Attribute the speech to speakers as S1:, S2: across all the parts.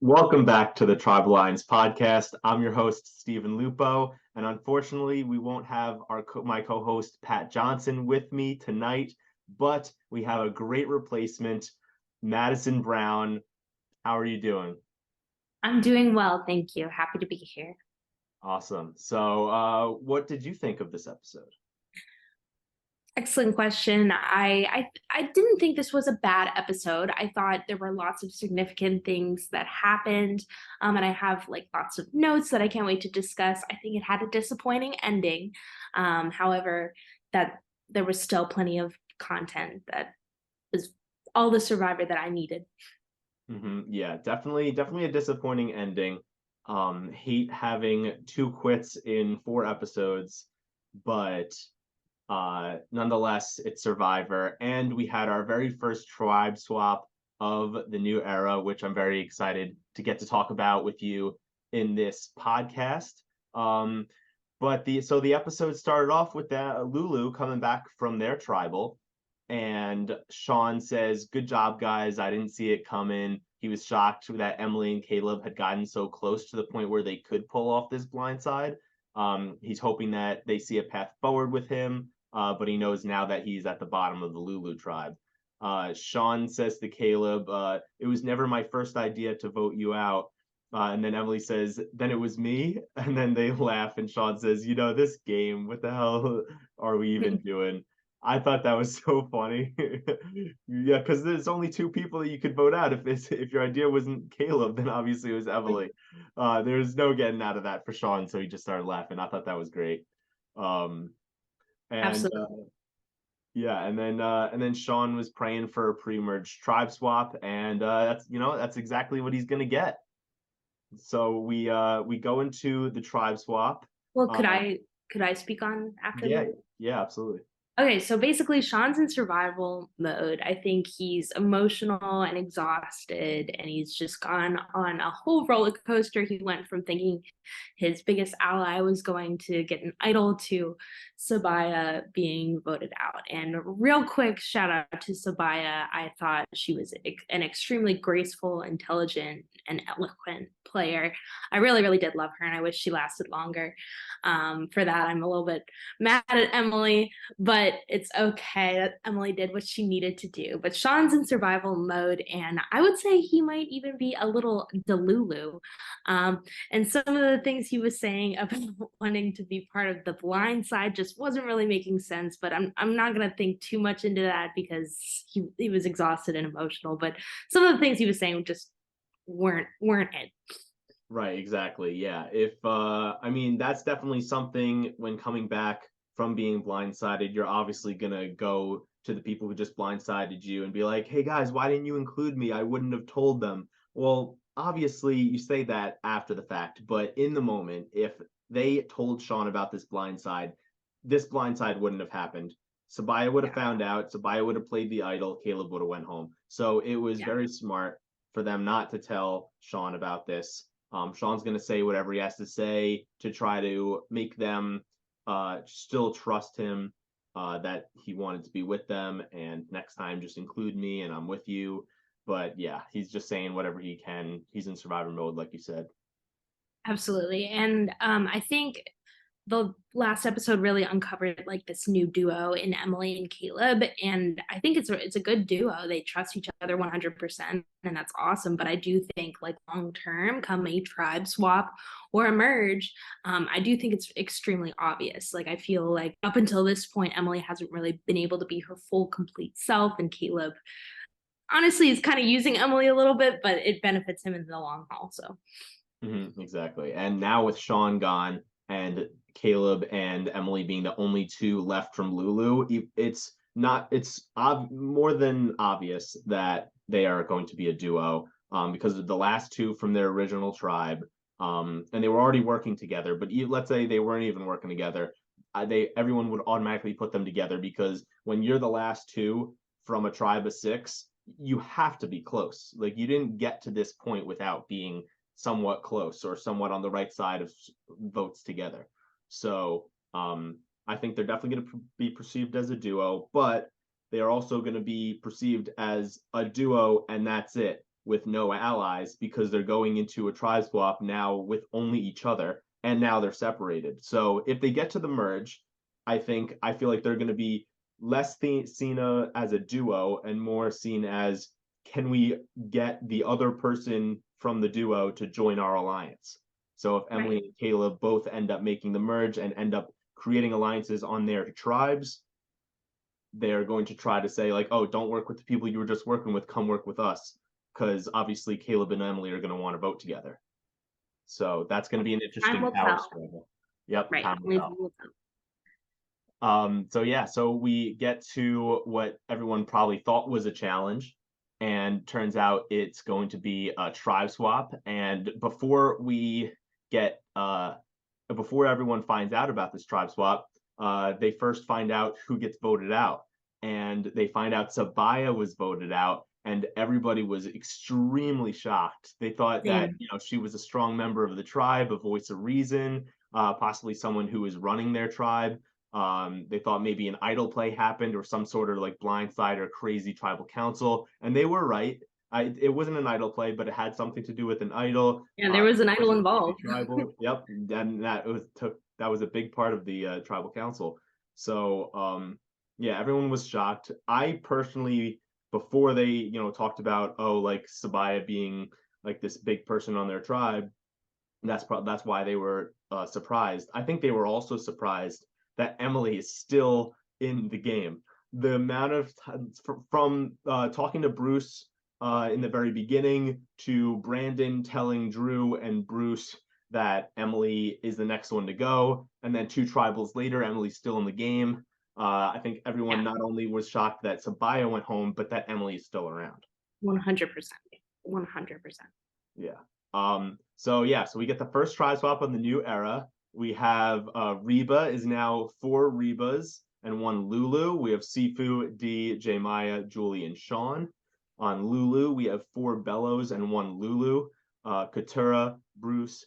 S1: Welcome back to the Tribe Lines podcast. I'm your host, Stephen Lupo, and unfortunately, we won't have my co-host, Pat Johnson, with me tonight, but we have a great replacement, Madison Brown. How are you doing?
S2: I'm doing well, thank you. Happy to be here.
S1: Awesome. So, what did you think of this episode?
S2: Excellent question. I didn't think this was a bad episode. I thought there were lots of significant things that happened, and I have like lots of notes that I can't wait to discuss. I think it had a disappointing ending, however, that there was still plenty of content that was all the Survivor that I needed.
S1: Yeah, definitely a disappointing ending. Hate having two quits in 4 episodes, but nonetheless, it's Survivor, and we had our very first tribe swap of the new era, which I'm very excited to get to talk about with you in this podcast. Um, but the episode started off with Lulu coming back from their tribal, and Sean says, "Good job, guys. I didn't see it coming." He was shocked that Emily and Caleb had gotten so close to the point where they could pull off this blindside. He's hoping that they see a path forward with him, but he knows now that he's at the bottom of the Lulu tribe. Sean says to Caleb, "It was never my first idea to vote you out." And then Emily says, "Then it was me." And then they laugh, and Sean says, "This game, what the hell are we even doing?" I thought that was so funny. Yeah, because there's only two people that you could vote out. If your idea wasn't Caleb, then obviously it was Emily. There's no getting out of that for Sean, so he just started laughing. I thought that was great. Um, and
S2: Absolutely.
S1: yeah, and then Sean was praying for a pre-merge tribe swap, and that's exactly what he's gonna get. So we go into the tribe swap.
S2: Well, could
S1: Um,
S2: I could I speak on after
S1: yeah,
S2: Lou?
S1: yeah, absolutely.
S2: Okay, so basically, Sean's in survival mode. I think he's emotional and exhausted, and he's just gone on a whole roller coaster. He went from thinking his biggest ally was going to get an idol to Sabaya being voted out. And real quick, shout out to Sabaya. I thought she was an extremely graceful, intelligent, and eloquent player. I really, really did love her, and I wish she lasted longer. For that, I'm a little bit mad at Emily, but it's okay that Emily did what she needed to do. But Sean's in survival mode, and I would say he might even be a little delulu. And some of the things he was saying about wanting to be part of the blind side just wasn't really making sense. But I'm not gonna think too much into that because he was exhausted and emotional. But some of the things he was saying just weren't it.
S1: Right, exactly. Yeah. If I mean that's definitely something when coming back from being blindsided, you're obviously gonna go to the people who just blindsided you and be like, "Hey guys, why didn't you include me? I wouldn't have told them." Well, obviously you say that after the fact, but in the moment, if they told Sean about this blindside wouldn't have happened. Sabaya would have
S2: Yeah,
S1: found out, Sabaya would have played the idol, Caleb would have went home. So it was
S2: yeah.
S1: very smart for them not to tell Sean about this. Sean's going to say whatever he has to say to try to make them still trust him, that he wanted to be with them. And next time, just include me and I'm with you. But yeah, he's just saying whatever he can. He's in survivor mode, like you said.
S2: Absolutely. And I think the last episode really uncovered like this new duo in Emily and Caleb, and I think it's a good duo. They trust each other 100%, and that's awesome. But I do think like long term, come a tribe swap or a merge, I do think it's extremely obvious. Like I feel like up until this point, Emily hasn't really been able to be her full complete self, and Caleb honestly is kind of using Emily a little bit, but it benefits him in the long haul. So
S1: Exactly. And now with Sean gone and Caleb and Emily being the only two left from Lulu, it's not it's more than obvious that they are going to be a duo, because of the last two from their original tribe, and they were already working together, but let's say they weren't even working together, they everyone would automatically put them together because when you're the last two from a tribe of six, you have to be close. Like you didn't get to this point without being somewhat close or somewhat on the right side of votes together. So I think they're definitely going to be perceived as a duo, but they are also going to be perceived as a duo, and that's it. with no allies because they're going into a tribe swap now with only each other, and now they're separated. So if they get to the merge, I feel like they're going to be less seen as a duo and more seen as, can we get the other person from the duo to join our alliance? So if Emily
S2: Right.
S1: and Caleb both end up making the merge and end up creating alliances on their tribes, they're going to try to say like, oh, don't work with the people you were just working with, come work with us, because obviously Caleb and Emily are going to want to vote together. So that's going to be an
S2: Time
S1: interesting
S2: will
S1: power
S2: tell.
S1: struggle. Yep,
S2: Right.
S1: time will
S2: Only time
S1: tell.
S2: will tell.
S1: So yeah, so we get to what everyone probably thought was a challenge, and turns out it's going to be a tribe swap. And get before everyone finds out about this tribe swap, they first find out who gets voted out, and they find out Sabaya was voted out, and everybody was extremely shocked. They thought that,
S2: Same.
S1: she was a strong member of the tribe, a voice of reason, possibly someone who was running their tribe. They thought maybe an idol play happened or some sort of like blindside or crazy tribal council, and they were right. It wasn't an idol play, but it had something to do with an idol.
S2: Yeah, there was an idol
S1: Wasn't crazy
S2: involved.
S1: tribal. Yep, and that was a big part of the tribal council. So yeah, everyone was shocked. I personally, before they talked about, oh, like Sabaya being like this big person on their tribe, that's why they were surprised. I think they were also surprised that Emily is still in the game. The amount of from talking to Bruce in the very beginning to Brandon telling Drew and Bruce that Emily is the next one to go, and then two tribals later, Emily's still in the game. I think everyone
S2: Yeah,
S1: not only was shocked that Sabaya went home, but that Emily is still around.
S2: 100%. 100%.
S1: Yeah. So yeah, so we get the first tribe swap of the new era. We have Reba is now four Rebas and one Lulu. We have Sifu, D, J Maya, Julie, and Sean. On Lulu, we have four Bellows and one Lulu. Katura, Bruce,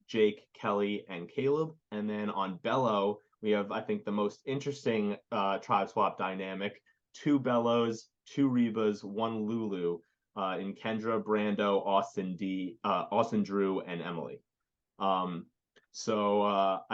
S1: Jake, Kelly, and Caleb. And then on Bello, we have, I think, the most interesting tribe swap dynamic: two Bellows, two Rebas, one Lulu, in Kendra, Brando, Austin, Drew, and Emily. I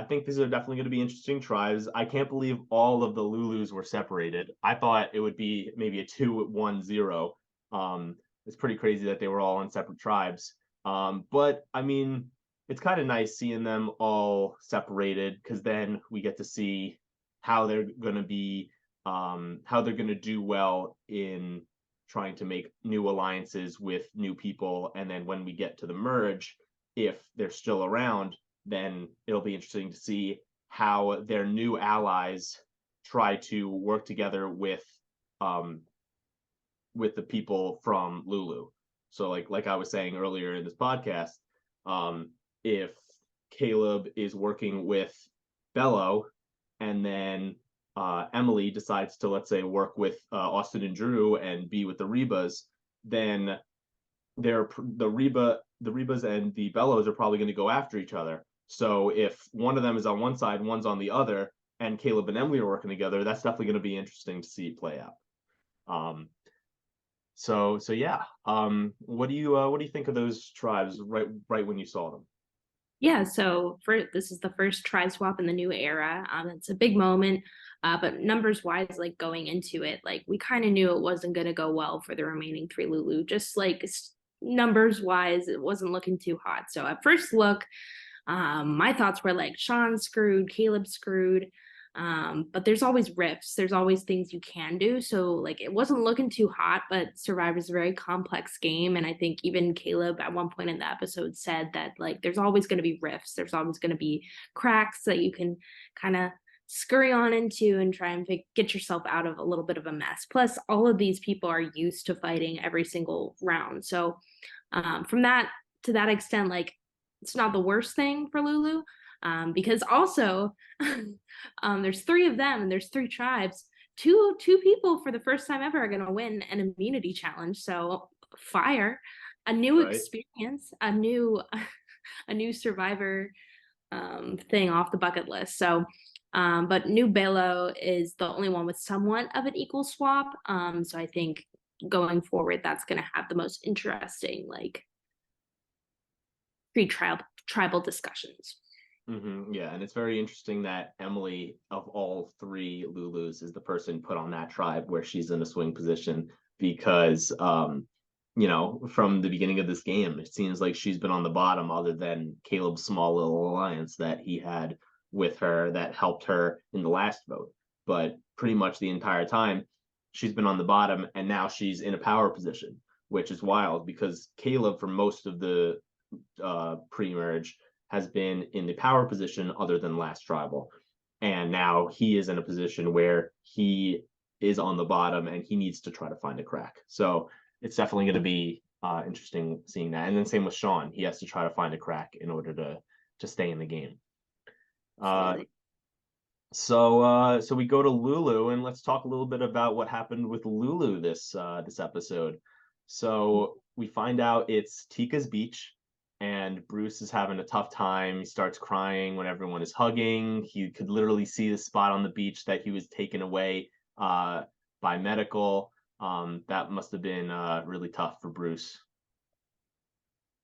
S1: think these are definitely going to be interesting tribes. I can't believe all of the Lulus were separated. I thought it would be maybe a 2-1-0. It's pretty crazy that they were all in separate tribes. But I mean, it's kind of nice seeing them all separated, because then we get to see how they're going to be, how they're going to do well in trying to make new alliances with new people. And then when we get to the merge, if they're still around, then it'll be interesting to see how their new allies try to work together with the people from Lulu. So like I was saying earlier in this podcast, if Caleb is working with Bello, and then Emily decides to, let's say, work with Austin and Drew and be with the Rebas, then the Rebas and the Bellows are probably going to go after each other. So if one of them is on one side, one's on the other, and Caleb and Emily are working together, that's definitely going to be interesting to see play out. So yeah. What do you think of those tribes right when you saw them?
S2: Yeah, so this is the first tribe swap in the new era. It's a big moment, but numbers wise, like going into it, like we kind of knew it wasn't going to go well for the remaining three Lulu. Just like numbers wise, it wasn't looking too hot. So at first look, my thoughts were like Sean screwed, Caleb screwed. But there's always rifts, there's always things you can do. So like it wasn't looking too hot, but Survivor's a very complex game. And I think even Caleb at one point in the episode said that like there's always going to be rifts, there's always going to be cracks that you can kind of scurry on into and try and get yourself out of a little bit of a mess. Plus, all of these people are used to fighting every single round. So from that to that extent, like it's not the worst thing for Lulu, because also there's three of them and there's three tribes. Two people for the first time ever are going to win an immunity challenge. So fire, a new
S1: Right.
S2: experience, a new a new Survivor thing off the bucket list. So but New Belo is the only one with somewhat of an equal swap. So I think going forward, that's going to have the most interesting like tribal discussions.
S1: Yeah, and it's very interesting that Emily, of all three Lulus, is the person put on that tribe where she's in a swing position because, from the beginning of this game, it seems like she's been on the bottom, other than Caleb's small little alliance that he had with her that helped her in the last vote. But pretty much the entire time, she's been on the bottom, and now she's in a power position, which is wild because Caleb, for most of the pre-merge, has been in the power position other than last tribal. And now he is in a position where he is on the bottom and he needs to try to find a crack. So it's definitely going to be interesting seeing that. And then same with Sean. He has to try to find a crack in order to stay in the game. Uh, so we go to Lulu, and let's talk a little bit about what happened with Lulu this episode. So we find out it's Tika's beach, and Bruce is having a tough time. He starts crying when everyone is hugging. He could literally see the spot on the beach that he was taken away by medical. That must have been really tough for Bruce.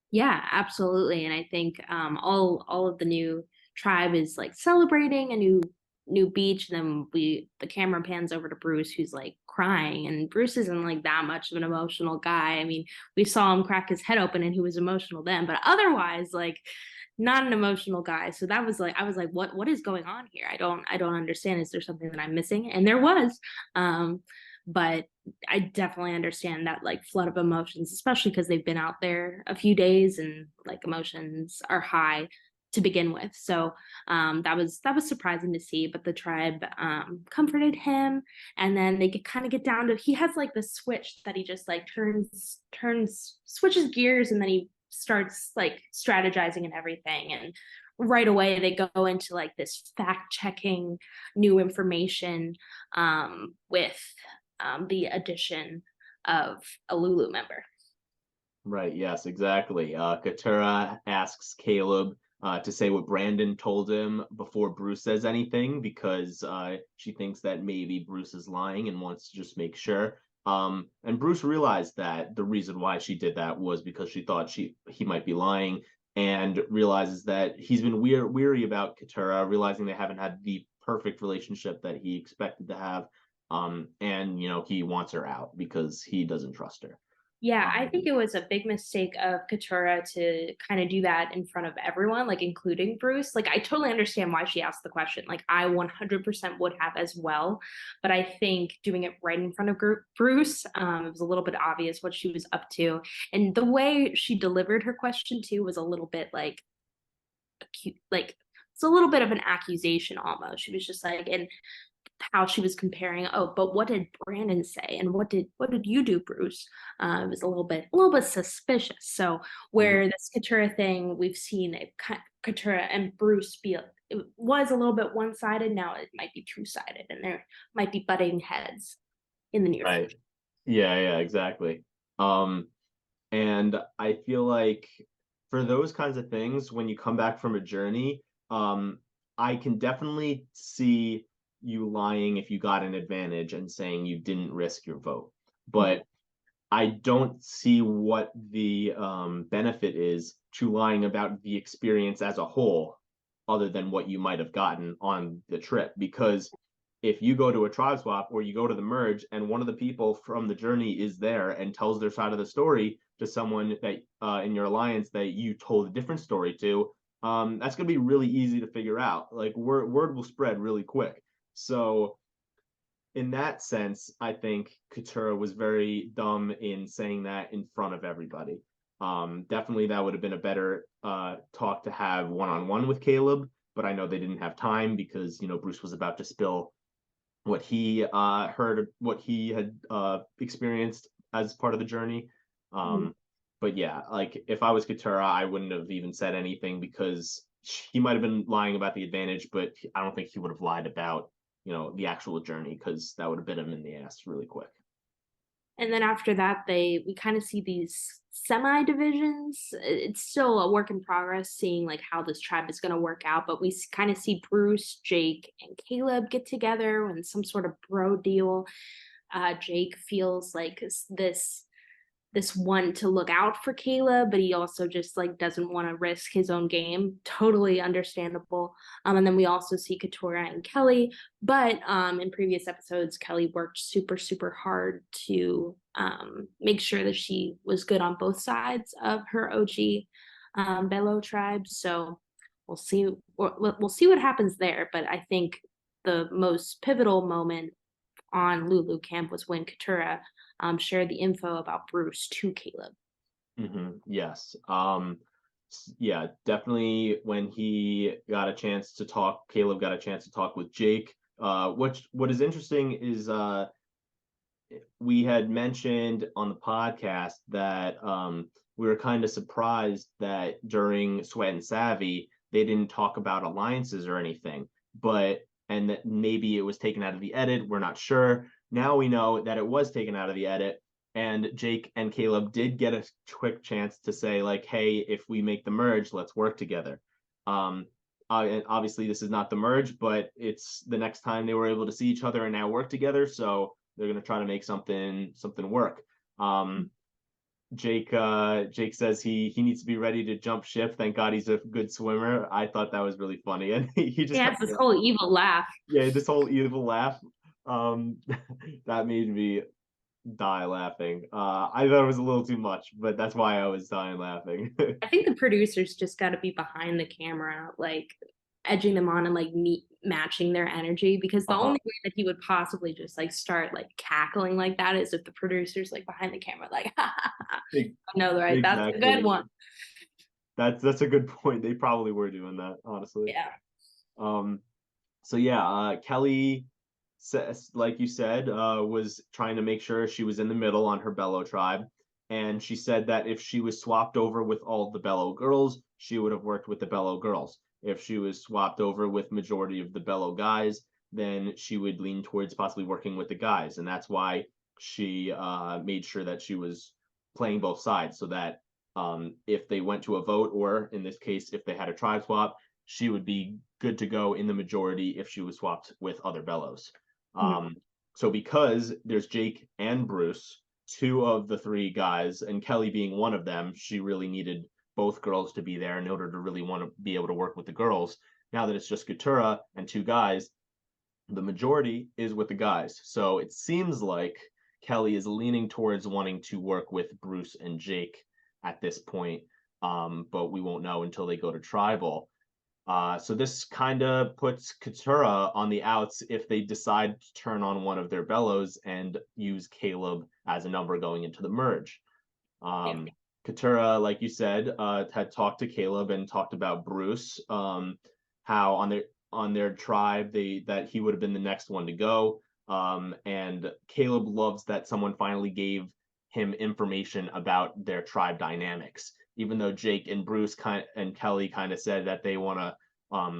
S2: Yeah, absolutely. And I think all of the new tribe is like celebrating a new beach. And then the camera pans over to Bruce, who's like crying. And Bruce isn't like that much of an emotional guy. I mean, we saw him crack his head open and he was emotional then, but otherwise, like not an emotional guy. So that was like I was like, what is going on here? I don't understand. Is there something that I'm missing? And there was. But I definitely understand that like flood of emotions, especially because they've been out there a few days and like emotions are high to begin with. So that was surprising to see. But the tribe comforted him, and then they kind of get down to he has like this switch that he just like switches gears, and then he starts like strategizing and everything. And right away they go into like this fact checking new information with the addition of a Lulu member.
S1: Right, yes, exactly. Katura asks Caleb to say what Brandon told him before Bruce says anything because she thinks that maybe Bruce is lying and wants to just make sure. And Bruce realized that the reason why she did that was because she thought he might be lying, and realizes that he's been weary about Katura, realizing they haven't had the perfect relationship that he expected to have. And he wants her out because he doesn't trust her.
S2: Yeah, I think
S1: Um,
S2: it was a big mistake of Katura to kind of do that in front of everyone, like including Bruce. Like, I totally understand why she asked the question. Like, I 100% would have as well. But I think doing it right in front of Bruce, it was a little bit obvious what she was up to. And the way she delivered her question, too, was a little bit like acute, like, it's a little bit of an accusation almost. She was just like, and how she was comparing, oh, but what did Brandon say, and what did you do, Bruce? It was a little bit suspicious. So
S1: mhm.
S2: where this Katura thing, we've seen it, Katura and Bruce be, it was a little bit one-sided. Now it might be two-sided, and there might be butting heads in the near
S1: Right.
S2: future.
S1: Yeah, exactly. Um, and I feel like for those kinds of things, when you come back from a journey, I can definitely see you lying if you got an advantage and saying you didn't risk your vote. But I don't see what the benefit is to lying about the experience as a whole, other than what you might have gotten on the trip. Because if you go to a tribe swap or you go to the merge and one of the people from the journey is there and tells their side of the story to someone that in your alliance that you told a different story to, that's going to be really easy to figure out. Like word will spread really quick. So in that sense, I think Katura was very dumb in saying that in front of everybody. Definitely, that would have been a better talk to have one on one with Caleb, but I know they didn't have time because Bruce was about to spill what he heard, what he had experienced as part of the journey.
S2: Mhm.
S1: But yeah, like if I was Katura, I wouldn't have even said anything because he might have been lying about the advantage, but I don't think he would have lied about the actual journey because that would have bit him in the ass really quick.
S2: And then after that, we kind of see these semi divisions. It's still a work in progress, seeing like how this tribe is going to work out. But we kind of see Bruce, Jake, and Caleb get together and some sort of bro deal. Jake feels like this one to look out for Caleb, but he also just like doesn't want to risk his own game. Totally understandable. And then we also see Katora and Kelly, but in previous episodes, Kelly worked super hard to make sure that she was good on both sides of her OG Belo tribe. So we'll see what happens there. But I think the most pivotal moment on Lulu Camp was when Katura shared the info about Bruce to Caleb.
S1: Yes. Yeah, definitely when he got a chance to talk, Caleb got a chance to talk with Jake. What is interesting is we had mentioned on the podcast that we were kind of surprised that during Sweat and Savvy they didn't talk about alliances or anything, but and that maybe it was taken out of the edit. We're not sure. Now we know that it was taken out of the edit, and Jake and Caleb did get a quick chance to say like, "Hey, if we make the merge, let's work together." And obviously this is not the merge, but it's the next time they were able to see each other and now work together. So they're gonna try to make something work. Jake says he needs to be ready to jump ship. Thank God he's a good swimmer. I thought that was really funny, and he
S2: He
S1: just
S2: has this whole evil laugh.
S1: yeah, this whole evil laugh. Um, that made me die laughing. I thought it was a little too much, but that's why I was dying laughing.
S2: I think the producers just got to be behind the camera, like edging them on and like matching their energy, because the only way that he would possibly just like start like cackling like that is if the producers like behind the camera like ha, ha, ha. No, right, that's a good one.
S1: That's a good point. They probably were doing that, honestly.
S2: Yeah.
S1: So yeah, Kelly says, like you said, was trying to make sure she was in the middle on her Bello tribe. And she said that if she was swapped over with all the Bello girls, she would have worked with the Bello girls. If she was swapped over with majority of the Bello guys, then she would lean towards possibly working with the guys. And that's why she made sure that she was playing both sides so that if they went to a vote, or in this case, if they had a tribe swap, she would be good to go in the majority if she was swapped with other Bellows. So because there's Jake and Bruce, two of the three guys, and Kelly being one of them, she really needed both girls to be there in order to really want to be able to work with the girls. Now that it's just Katura and two guys, the majority is with the guys. So it seems like Kelly is leaning towards wanting to work with Bruce and Jake at this point, but we won't know until they go to tribal. So this kind of puts Katura on the outs if they decide to turn on one of their bellows and use Caleb as a number going into the merge. Katura, like you said, had talked to Caleb and talked about Bruce, how on their tribe that he would have been the next one to go. And Caleb loves that someone finally gave him information about their tribe dynamics. Even though Jake and Bruce and Kelly kind of said that they want to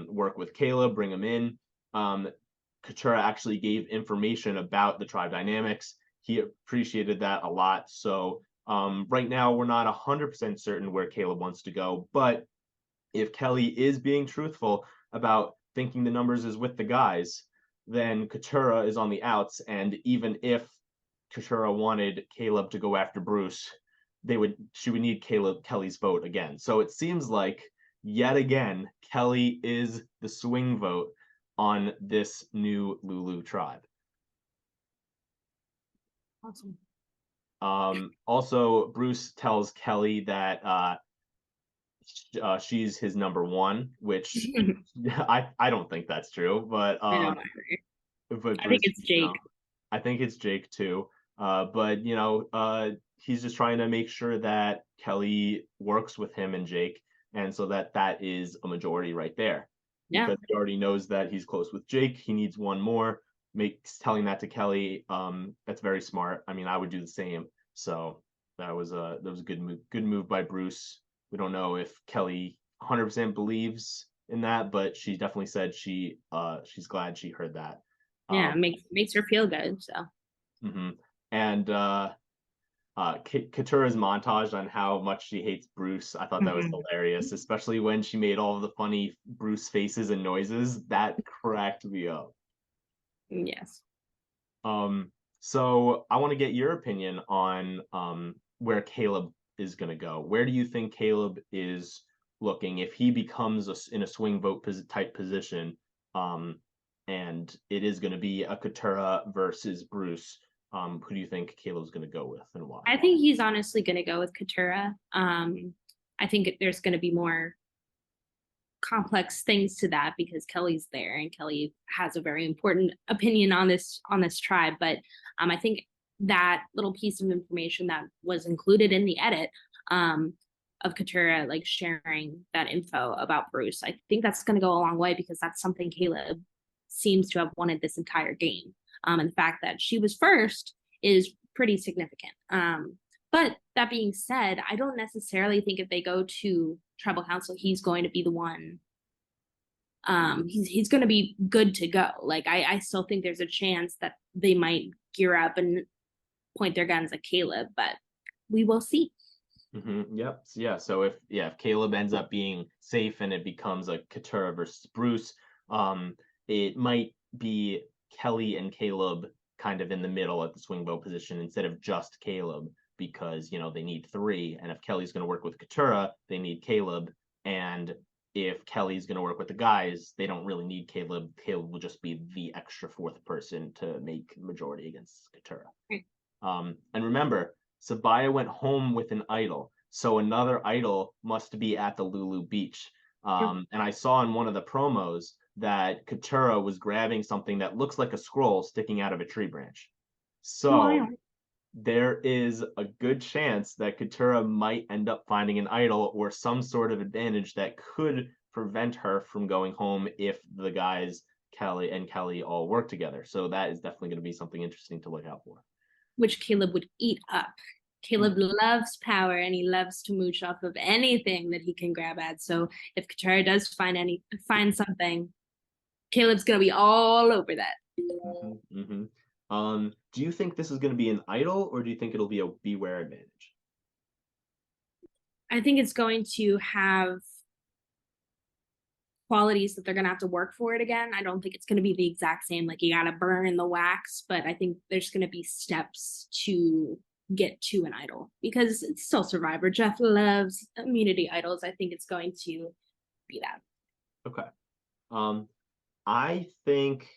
S1: work with Caleb, bring him in, Katura actually gave information about the tribe dynamics. He appreciated that a lot. So right now, we're not 100% certain where Caleb wants to go. But if Kelly is being truthful about thinking the numbers is with the guys, then Katura is on the outs. And even if Katura wanted Caleb to go after Bruce, she would need Kelly's vote again. So it seems like yet again Kelly is the swing vote on this new Lulu tribe.
S2: Awesome.
S1: Also, Bruce tells Kelly that she's his number one, which I don't think that's true, but
S2: I
S1: Bruce,
S2: think it's Jake.
S1: I think it's Jake too. But he's just trying to make sure that Kelly works with him and Jake, and so that is a majority right there.
S2: Yeah.
S1: Because he already knows that he's close with Jake. He needs one more. Telling that to Kelly, that's very smart. I mean, I would do the same. So that was a good move by Bruce. We don't know if Kelly 100% believes in that, but she definitely said she's glad she heard that.
S2: Yeah, makes her feel good. So.
S1: And Katura's montage on how much she hates Bruce, I thought that was hilarious, especially when she made all of the funny Bruce faces and noises. That cracked me up.
S2: Yes.
S1: So I want to get your opinion on where Caleb is going to go. Where do you think Caleb is looking if he becomes in a swing vote type position? Um, and it is going to be a Katura versus Bruce. Who do you think Caleb's going to go with and why?
S2: I think he's honestly going to go with Katura. I think there's going to be more complex things to that because Kelly's there and Kelly has a very important opinion on this tribe. But I think that little piece of information that was included in the edit of Katura like sharing that info about Bruce, I think that's going to go a long way because that's something Caleb seems to have wanted this entire game. And the fact that she was first is pretty significant. But that being said, I don't necessarily think if they go to tribal council, he's going to be the one. He's going to be good to go. Like I still think there's a chance that they might gear up and point their guns at Caleb, but we will see.
S1: Yep. Yeah. So if Caleb ends up being safe and it becomes a Katura versus Bruce, it might be Kelly and Caleb kind of in the middle at the swing vote position instead of just Caleb because they need three. And if Kelly's going to work with Katura, they need Caleb. And if Kelly's going to work with the guys, they don't really need Caleb. Caleb will just be the extra fourth person to make majority against Katura.
S2: Right.
S1: And remember, Sabaya went home with an idol. So another idol must be at the Lulu Beach. And I saw in one of the promos that Katura was grabbing something that looks like a scroll sticking out of a tree branch. So there is a good chance that Katura might end up finding an idol or some sort of advantage that could prevent her from going home if the guys, Kelly all work together. So that is definitely going to be something interesting to look out for.
S2: Which Caleb would eat up. Caleb loves power and he loves to mooch off of anything that he can grab at. So if Katura does find something, Caleb's gonna be all over that.
S1: Do you think this is going to be an idol or do you think it'll be a beware advantage?
S2: I think it's going to have qualities that they're going to have to work for it again. I don't think it's going to be the exact same, like you got to burn in the wax, but I think there's going to be steps to get to an idol because it's still Survivor. Jeff loves immunity idols. I think it's going to be that.
S1: Okay. I think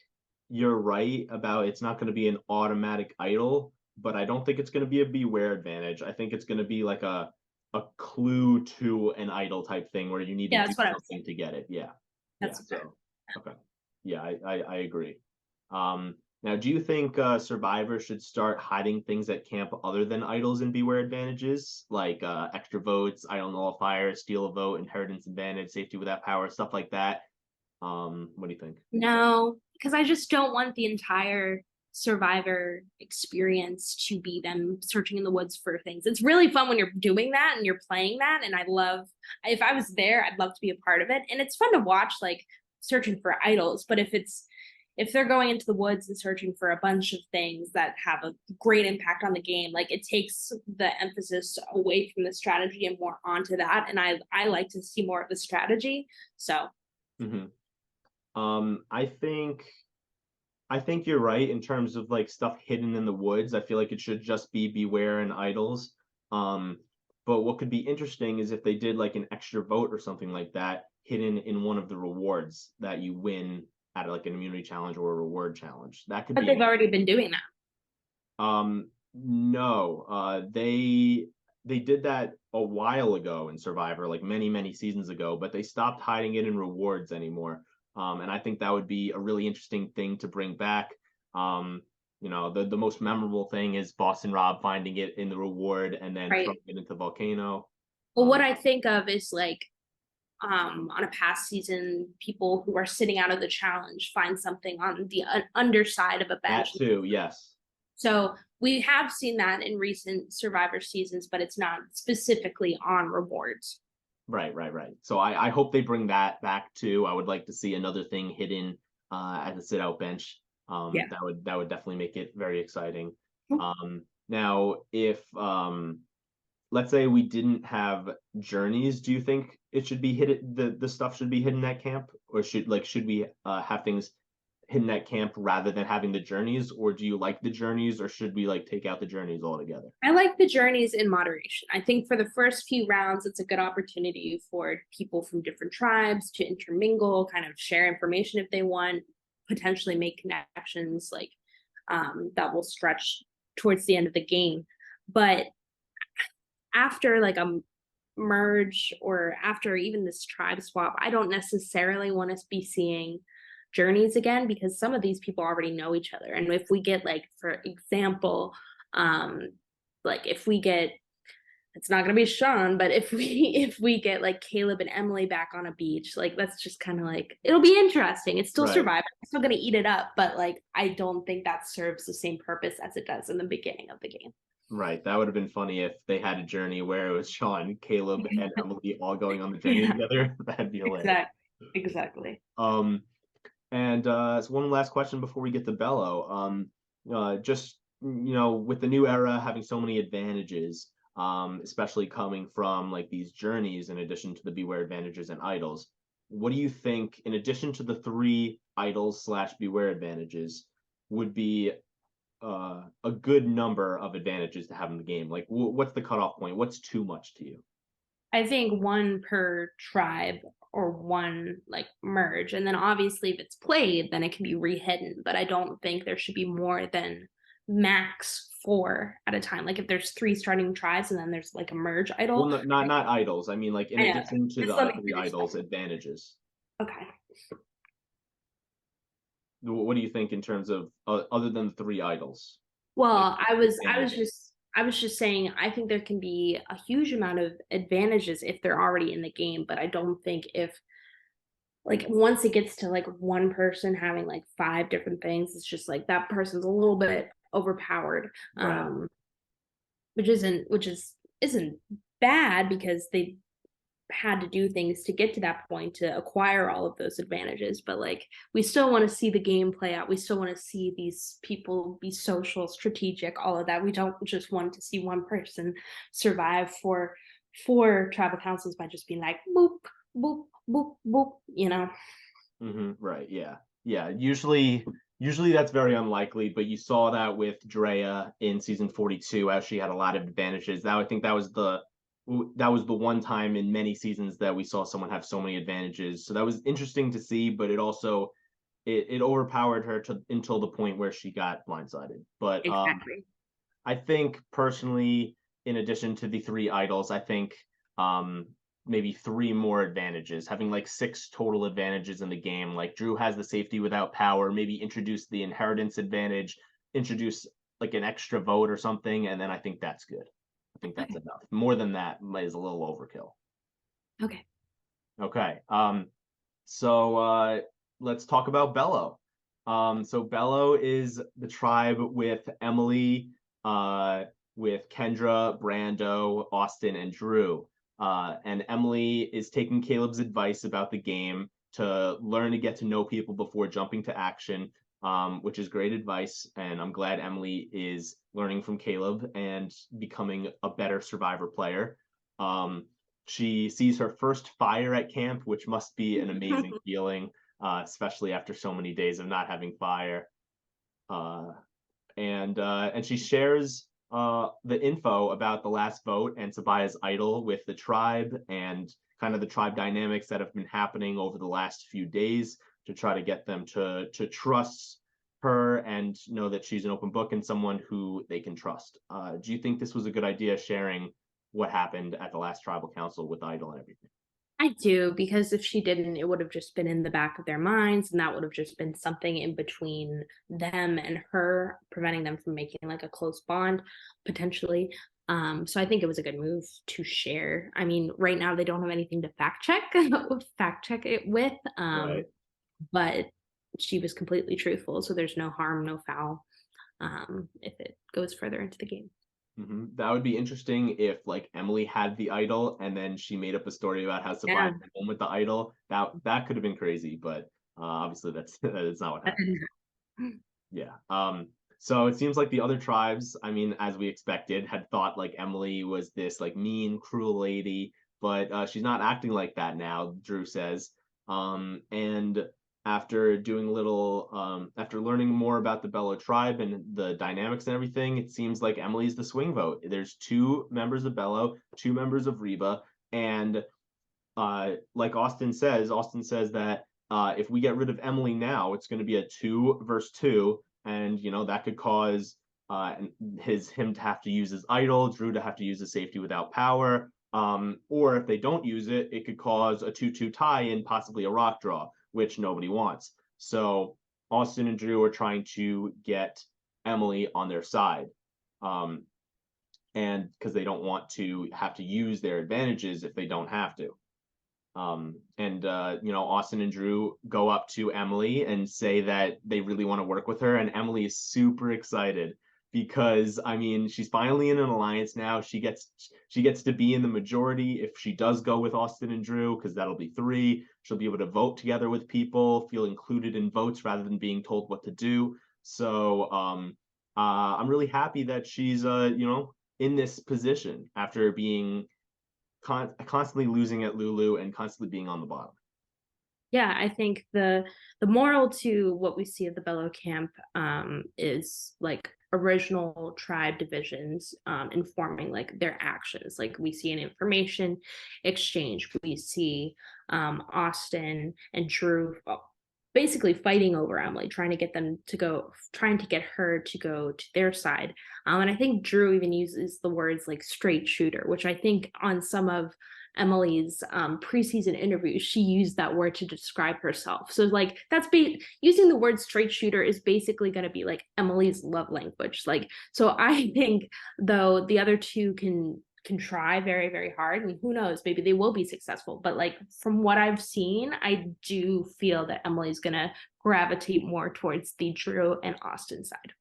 S1: you're right about it's not going to be an automatic idol, but I don't think it's going to be a beware advantage. I think it's going to be like a clue to an idol type thing where you need to do something to get it. Yeah.
S2: That's
S1: so okay. Yeah, I agree. Now, do you think Survivor should start hiding things at camp other than idols and beware advantages, like extra votes, idol nullifier, steal a vote, inheritance advantage, safety without power, stuff like that? What do you think?
S2: No, because I just don't want the entire Survivor experience to be them searching in the woods for things. It's really fun when you're doing that and you're playing that. And if I was there, I'd love to be a part of it. And it's fun to watch, like searching for idols. But if they're going into the woods and searching for a bunch of things that have a great impact on the game, like it takes the emphasis away from the strategy and more onto that. And I like to see more of the strategy. So.
S1: I think you're right in terms of like stuff hidden in the woods. I feel like it should just be beware and idols. But what could be interesting is if they did like an extra vote or something like that hidden in one of the rewards that you win at like an immunity challenge or a reward challenge. That could
S2: be. But they've already been doing
S1: that. No, they did that a while ago in Survivor, like many seasons ago, but they stopped hiding it in rewards anymore. And I think that would be a really interesting thing to bring back. The most memorable thing is Boston Rob finding it in the reward and then throwing it into the volcano.
S2: Well, what I think of is like on a past season, people who are sitting out of the challenge find something on the underside of a bench.
S1: That too, yes.
S2: So we have seen that in recent Survivor seasons, but it's not specifically on rewards.
S1: Right. So I hope they bring that back too. I would like to see another thing hidden at the sit out bench. That would definitely make it very exciting. Now if let's say we didn't have journeys, do you think it should be hidden? The stuff should be hidden at camp, or should we have things hidden at camp rather than having the journeys, or do you like the journeys, or should we like take out the journeys altogether?
S2: I like the journeys in moderation. I think for the first few rounds, it's a good opportunity for people from different tribes to intermingle, kind of share information if they want, potentially make connections like that will stretch towards the end of the game. But after like a merge or after even this tribe swap, I don't necessarily want to be seeing journeys again because some of these people already know each other. And if we get like, for example, like if we get, it's not gonna be Sean, but if we get like Caleb and Emily back on a beach, like that's just kind of like it'll be interesting. It's still
S1: Right.
S2: surviving. I'm still gonna eat it up, but like I don't think that serves the same purpose as it does in the beginning of the game.
S1: Right. That would have been funny if they had a journey where it was Sean, Caleb, and Emily all going on the journey
S2: Yeah,
S1: together. That'd be hilarious.
S2: exactly.
S1: Um, and so one last question before we get to Bello. Just with the new era having so many advantages, especially coming from like these journeys in addition to the Beware advantages and idols, what do you think, in addition to the three idols slash Beware advantages, would be a good number of advantages to have in the game? Like, what's the cutoff point? What's too much to you?
S2: I think one per tribe or one like merge. And then obviously if it's played, then it can be rehidden. But I don't think there should be more than max four at a time. Like if there's three starting tribes and then there's like a merge
S1: Well,
S2: idol.
S1: not idols. I mean, like in
S2: I know.
S1: addition to
S2: Just
S1: the
S2: let me
S1: three
S2: finish
S1: idols, advantages.
S2: that. Okay.
S1: What do you think in terms of other than the three idols? Like
S2: Well,
S1: advantages.
S2: I was just saying I think there can be a huge amount of advantages if they're already in the game, but I don't think if like once it gets to like one person having like five different things, it's just like that person's a little bit overpowered.
S1: Right.
S2: Which isn't bad because they had to do things to get to that point to acquire all of those advantages, but like we still want to see the game play out. We still want to see these people be social, strategic, all of that. We don't just want to see one person survive for four tribal councils by just being like boop boop boop boop, you know.
S1: Right. Yeah. Yeah. Usually that's very unlikely, but you saw that with Drea in season 42 as she had a lot of advantages. I think that was the one time in many seasons that we saw someone have so many advantages. So that was interesting to see, but it overpowered her until the point where she got blindsided. But
S2: Exactly.
S1: I think personally, in addition to the three idols, I think um, maybe three more advantages, having like six total advantages in the game. Like Drew has the safety without power, maybe introduce the inheritance advantage, introduce like an extra vote or something, and then I think that's good. I think that's
S2: Okay.
S1: enough. More than that is a little overkill.
S2: Okay.
S1: Okay. So let's talk about Bello. So Bello is the tribe with Emily, with Kendra, Brando, Austin, and Drew. And Emily is taking Caleb's advice about the game to learn to get to know people before jumping to action, which is great advice. And I'm glad Emily is learning from Caleb and becoming a better survivor player. She sees her first fire at camp, which must be an amazing feeling, especially after so many days of not having fire. Uh, and she shares the info about the last vote and Tobias' idol with the tribe and kind of the tribe dynamics that have been happening over the last few days to try to get them to trust her and know that she's an open book and someone who they can trust. Do you think this was a good idea, sharing what happened at the last tribal council with idol and everything?
S2: I do, because if she didn't, it would have just been in the back of their minds, and that would have just been something in between them and her, preventing them from making like a close bond, potentially. So I think it was a good move to share. I mean, right now they don't have anything to fact check it with,
S1: Right.
S2: but she was completely truthful, so there's no harm, no foul, if it goes further into the game.
S1: That would be interesting if like Emily had the idol and then she made up a story about how
S2: Yeah,
S1: Sabine went home with the idol. That could have been crazy, but obviously that's not what
S2: that
S1: happened.
S2: didn't happen.
S1: Yeah. So it seems like the other tribes, I mean, as we expected, had thought like Emily was this like mean, cruel lady, but she's not acting like that now, Drew says. And after doing a little after learning more about the Bello tribe and the dynamics and everything, it seems like Emily's the swing vote. There's two members of Bello, two members of Reba, and like Austin says that if we get rid of Emily now, it's going to be a 2 versus 2, and that could cause him to have to use his idol, Drew to have to use his safety without power, or if they don't use it, it could cause a 2-2 tie and possibly a rock draw, which nobody wants. So Austin and Drew are trying to get Emily on their side. And because they don't want to have to use their advantages if they don't have to. Austin and Drew go up to Emily and say that they really want to work with her, and Emily is super excited because I mean she's finally in an alliance now. She gets to be in the majority if she does go with Austin and Drew, because that'll be 3. She'll be able to vote together with people, feel included in votes rather than being told what to do. So I'm really happy that she's in this position after being constantly losing at Lulu and constantly being on the bottom.
S2: Yeah, I think the moral to what we see at the Bello camp is like original tribe divisions informing like their actions. Like we see an information exchange. We see Austin and Drew basically fighting over Emily, trying to get her to go to their side. And I think Drew even uses the words like straight shooter, which I think on some of Emily's preseason interviews, she used that word to describe herself. So like using the word straight shooter is basically going to be like Emily's love language. Like, so I think though the other two can try very, very hard. I mean, who knows? Maybe they will be successful. But like from what I've seen, I do feel that Emily's gonna gravitate more towards the Drew and Austin side.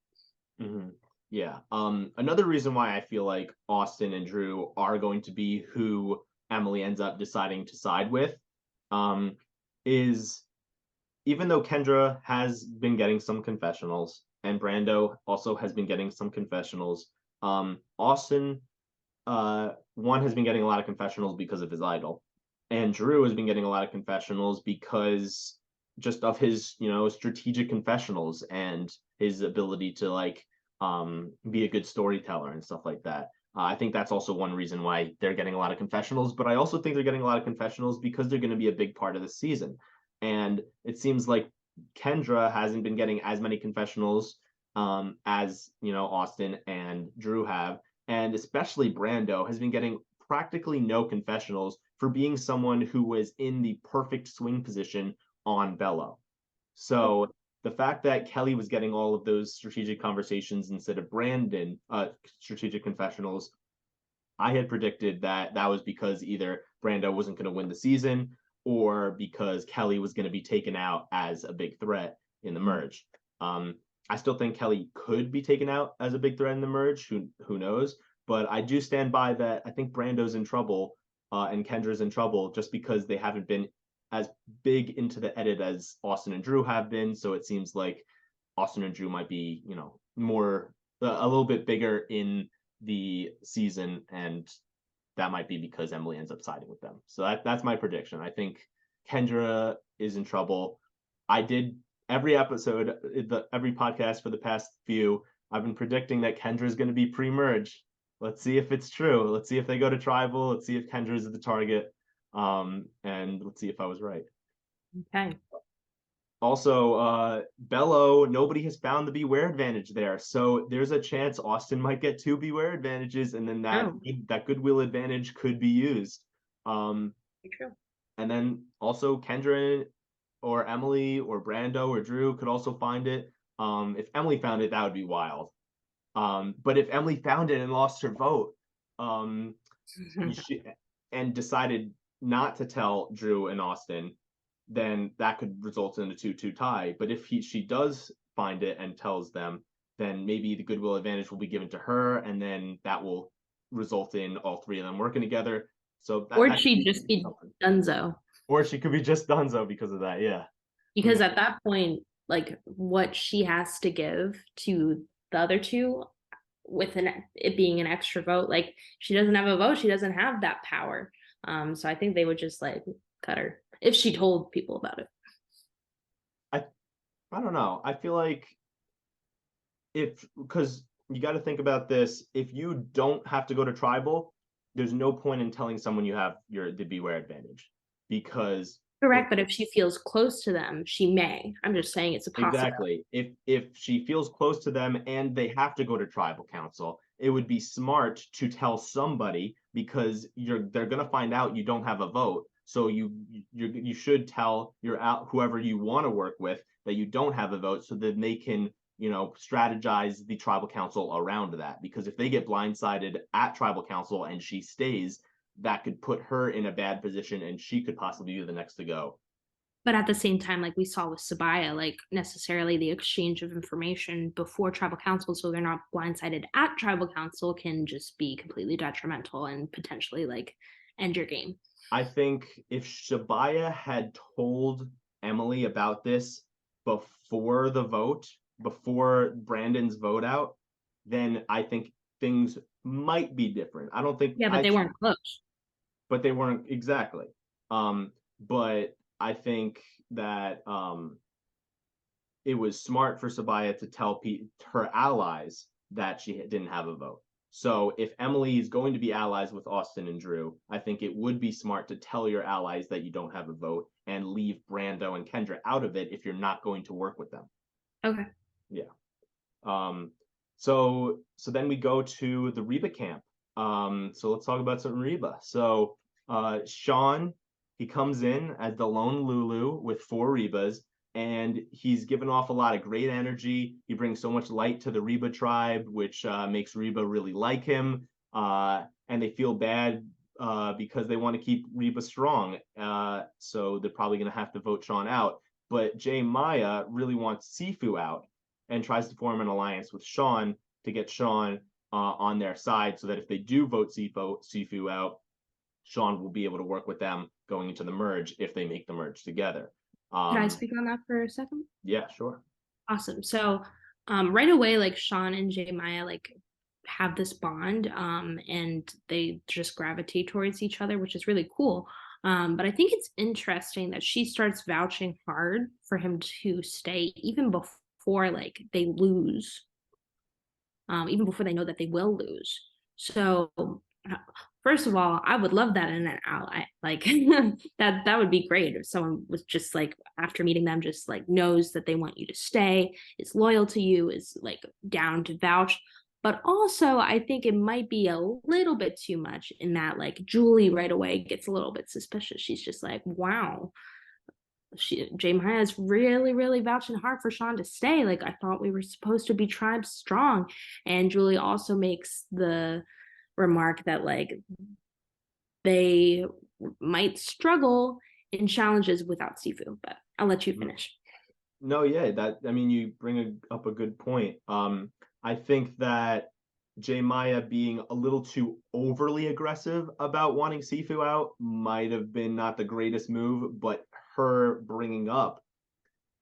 S1: Mm-hmm. Yeah. Another reason why I feel like Austin and Drew are going to be who Emily ends up deciding to side with, is even though Kendra has been getting some confessionals and Brando also has been getting some confessionals, Austin one has been getting a lot of confessionals because of his idol, and Drew has been getting a lot of confessionals because just of his strategic confessionals and his ability to be a good storyteller and stuff like that. I think that's also one reason why they're getting a lot of confessionals, but I also think they're getting a lot of confessionals because they're going to be a big part of the season. And it seems like Kendra hasn't been getting as many confessionals as Austin and Drew have, and especially Brando has been getting practically no confessionals for being someone who was in the perfect swing position on Bello. So the fact that Kelly was getting all of those strategic conversations instead of Brandon strategic confessionals, I had predicted that was because either Brando wasn't going to win the season or because Kelly was going to be taken out as a big threat in the merge. I still think Kelly could be taken out as a big threat in the merge. Who knows? But I do stand by that. I think Brando's in trouble and Kendra's in trouble just because they haven't been as big into the edit as Austin and Drew have been. So it seems like Austin and Drew might be, more a little bit bigger in the season, and that might be because Emily ends up siding with them. So that's my prediction. I think Kendra is in trouble. I did every episode, every podcast for the past few, I've been predicting that Kendra is going to be pre-merge. Let's see if it's true. Let's see if they go to tribal. Let's see if Kendra is the target. And let's see if I was right.
S2: Okay.
S1: Also, Bello, nobody has found the beware advantage there. So there's a chance Austin might get 2 beware advantages, and then that goodwill advantage could be used.
S2: True.
S1: And then also Kendra or Emily or Brando or Drew could also find it. If Emily found it, that would be wild. But if Emily found it and lost her vote, and decided not to tell Drew and Austin, then that could result in a 2-2 tie. But if she does find it and tells them, then maybe the goodwill advantage will be given to her, and then that will result in all 3 of them working together. So
S2: or she'd just be Dunzo.
S1: Or she could be just Dunzo because of that, yeah.
S2: Because at that point, like what she has to give to the other two, with it being an extra vote, like she doesn't have a vote, she doesn't have that power. So I think they would just like cut her if she told people about it.
S1: I don't know. I feel like if because you got to think about this, if you don't have to go to tribal, there's no point in telling someone you have the beware advantage because if
S2: Correct, but if she feels close to them, she may. I'm just saying it's a possibility.
S1: exactly if she feels close to them and they have to go to tribal council, it would be smart to tell somebody because they're going to find out you don't have a vote. So you should tell your out whoever you want to work with that you don't have a vote so that they can strategize the tribal council around that, because if they get blindsided at tribal council and she stays, that could put her in a bad position and she could possibly be the next to go.
S2: But at the same time, like we saw with Sabaya, like necessarily the exchange of information before tribal council, so they're not blindsided at tribal council, can just be completely detrimental and potentially like end your game.
S1: I think if Shabaya had told Emily about this before the vote, before Brandon's vote out, then I think things might be different. I don't think
S2: Yeah, but they weren't close.
S1: but they weren't exactly. But I think that it was smart for Sabaya to tell her allies that she didn't have a vote. So if Emily is going to be allies with Austin and Drew, I think it would be smart to tell your allies that you don't have a vote and leave Brando and Kendra out of it if you're not going to work with them.
S2: Okay.
S1: Yeah. So then we go to the Reba camp. So let's talk about some Reba. So Sean, he comes in as the lone Lulu with 4 Rebas, and he's given off a lot of great energy. He brings so much light to the Reba tribe, which makes Reba really like him. And they feel bad because they want to keep Reba strong. So they're probably going to have to vote Sean out. But Jay Maya really wants Sifu out and tries to form an alliance with Sean to get Sean on their side so that if they do vote Sifu out, Sean will be able to work with them going into the merge if they make the merge together.
S2: Could I speak on that for a second?
S1: Yeah, sure.
S2: Awesome. So right away, like Sean and Jay Maya like have this bond and they just gravitate towards each other, which is really cool. But I think it's interesting that she starts vouching hard for him to stay even before like they lose, even before they know that they will lose. So first of all, I would love that in an ally. Like that would be great if someone was just like after meeting them, just like knows that they want you to stay, is loyal to you, is like down to vouch. But also, I think it might be a little bit too much in that like Julie right away gets a little bit suspicious. She's just like, wow, Jay Maya is really, really vouching hard for Sean to stay. Like I thought we were supposed to be tribe strong. And Julie also makes the remark that like they might struggle in challenges without Sifu, but I'll let you finish.
S1: No, yeah, I mean, you bring up a good point. I think that Jay Maya being a little too overly aggressive about wanting Sifu out might have been not the greatest move, but her bringing up,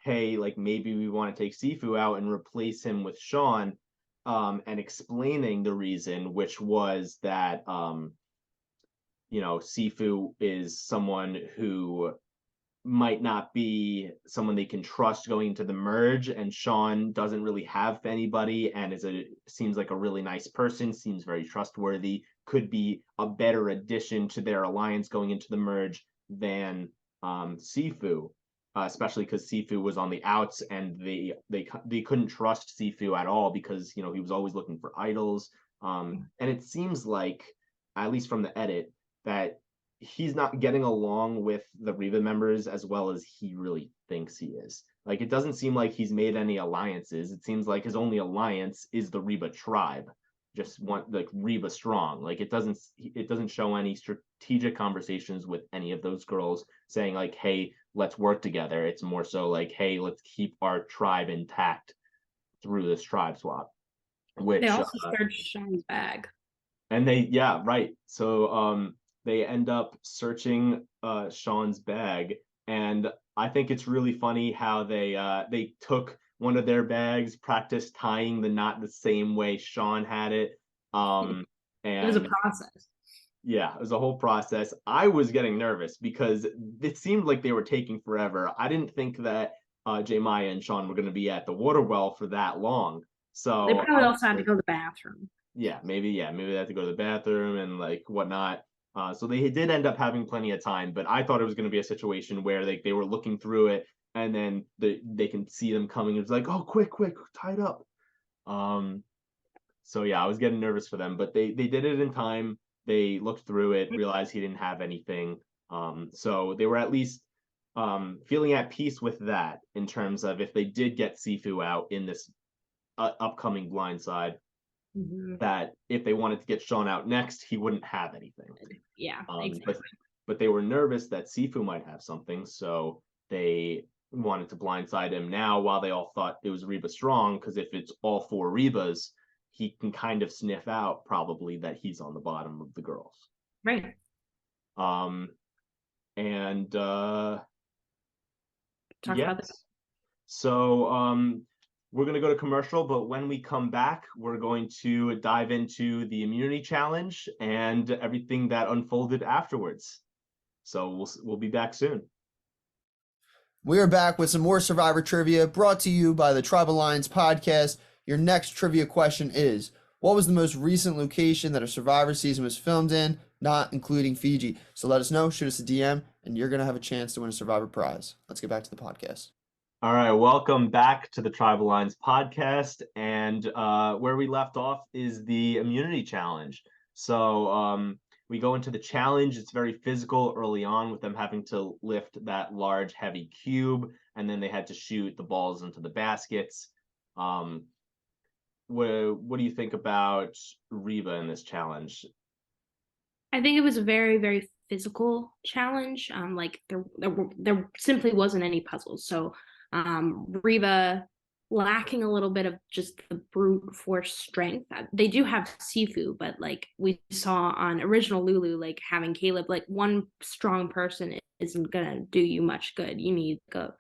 S1: hey, like maybe we want to take Sifu out and replace him with Sean, and explaining the reason, which was that Sifu is someone who might not be someone they can trust going into the merge, and Sean doesn't really have anybody and seems like a really nice person, seems very trustworthy, could be a better addition to their alliance going into the merge than Sifu, especially because Sifu was on the outs and they couldn't trust Sifu at all because he was always looking for idols, and it seems like, at least from the edit, that he's not getting along with the Reba members as well as he really thinks he is. Like it doesn't seem like he's made any alliances. It seems like his only alliance is the Reba tribe. Just want like Reba strong. Like it doesn't show any strategic conversations with any of those girls saying like, hey, let's work together. It's more so like, hey, let's keep our tribe intact through this tribe swap.
S2: They
S1: Which
S2: also searched Sean's bag.
S1: and they yeah, right. So they end up searching Sean's bag, and I think it's really funny how they took one of their bags, practiced tying the knot the same way Sean had it.
S2: It was a
S1: And
S2: process.
S1: yeah, it was a whole process. I was getting nervous because it seemed like they were taking forever. I didn't think that J Maya and Sean were going to be at the water well for that long.
S2: They
S1: So
S2: probably also had to go to the bathroom.
S1: maybe they had to go to the bathroom and like whatnot. So they did end up having plenty of time, but I thought it was going to be a situation where they were looking through it and then they can see them coming. It's like, oh, quick, tied up. So yeah, I was getting nervous for them, but they did it in time. They looked through it, realized he didn't have anything. So they were at least feeling at peace with that in terms of if they did get Sifu out in this upcoming blindside, that if they wanted to get Sean out next, he wouldn't have anything.
S2: Yeah,
S1: But
S2: exactly.
S1: they were nervous that Sifu might have something, so they wanted to blindside him now while they all thought it was Reba Strong, because if it's all four Rebas, he can kind of sniff out probably that he's on the bottom of the girls.
S2: Right.
S1: Um and
S2: Talk about
S1: yes. So we're going to go to commercial, but when we come back, we're going to dive into the immunity challenge and everything that unfolded afterwards. So we'll be back soon.
S3: We are back with some more Survivor trivia brought to you by the Tribe Alliance podcast. Your next trivia question is, what was the most recent location that a Survivor season was filmed in, not including Fiji? So let us know, shoot us a DM, and you're going to have a chance to win a Survivor prize. Let's get back to the podcast.
S1: All right, welcome back to the Tribe Alliance podcast. And where we left off is the immunity challenge. So we go into the challenge. It's very physical early on with them having to lift that large, heavy cube, and then they had to shoot the balls into the baskets. What do you think about Reba in this challenge?
S2: I think it was a very, very physical challenge. Like there simply wasn't any puzzles. So Reba lacking a little bit of just the brute force strength. They do have Sifu, but like we saw on original Lulu, like having Caleb, like one strong person isn't gonna do you much good. You need a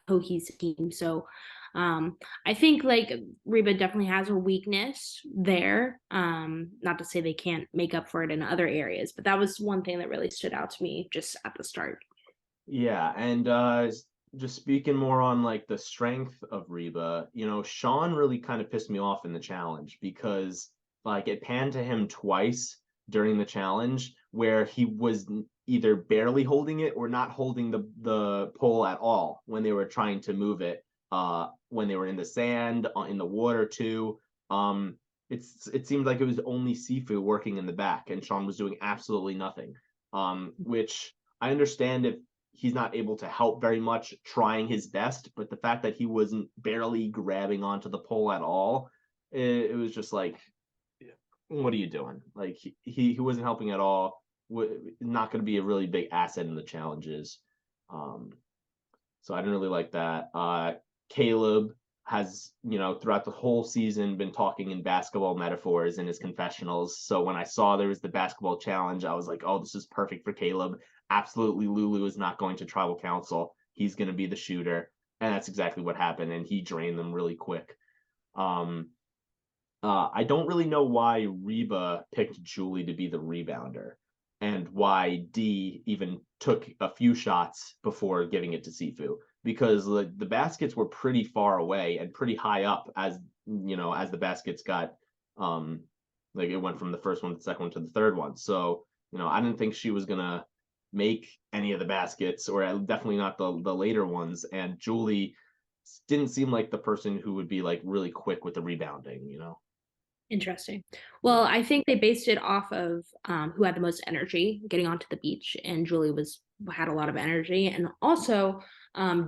S2: cohesive team. So I think like Reba definitely has a weakness there. Not to say they can't make up for it in other areas, but that was one thing that really stood out to me just at the start.
S1: Yeah, and just speaking more on like the strength of Reba, Sean really kind of pissed me off in the challenge because like it panned to him twice during the challenge where he was either barely holding it or not holding the pole at all when they were trying to move it. When they were in the sand, in the water too. It seemed like it was only Sifu working in the back, and Sean was doing absolutely nothing. Which I understand if he's not able to help very much trying his best, but the fact that he wasn't barely grabbing onto the pole at all, it was just like, what are you doing? Like he wasn't helping at all. Not going to be a really big asset in the challenges. So I didn't really like that. Caleb has, throughout the whole season been talking in basketball metaphors in his confessionals. So when I saw there was the basketball challenge, I was like, oh, this is perfect for Caleb. Absolutely, Lulu is not going to tribal council. He's going to be the shooter. And that's exactly what happened. And he drained them really quick. I don't really know why Reba picked Julie to be the rebounder and why D even took a few shots before giving it to Sifu, because the baskets were pretty far away and pretty high up as as the baskets got like it went from the first one to the second one to the third one. So I didn't think she was gonna make any of the baskets, or definitely not the later ones. And Julie didn't seem like the person who would be like really quick with the rebounding.
S2: Interesting. Well, I think they based it off of who had the most energy getting onto the beach, and Julie had a lot of energy, and also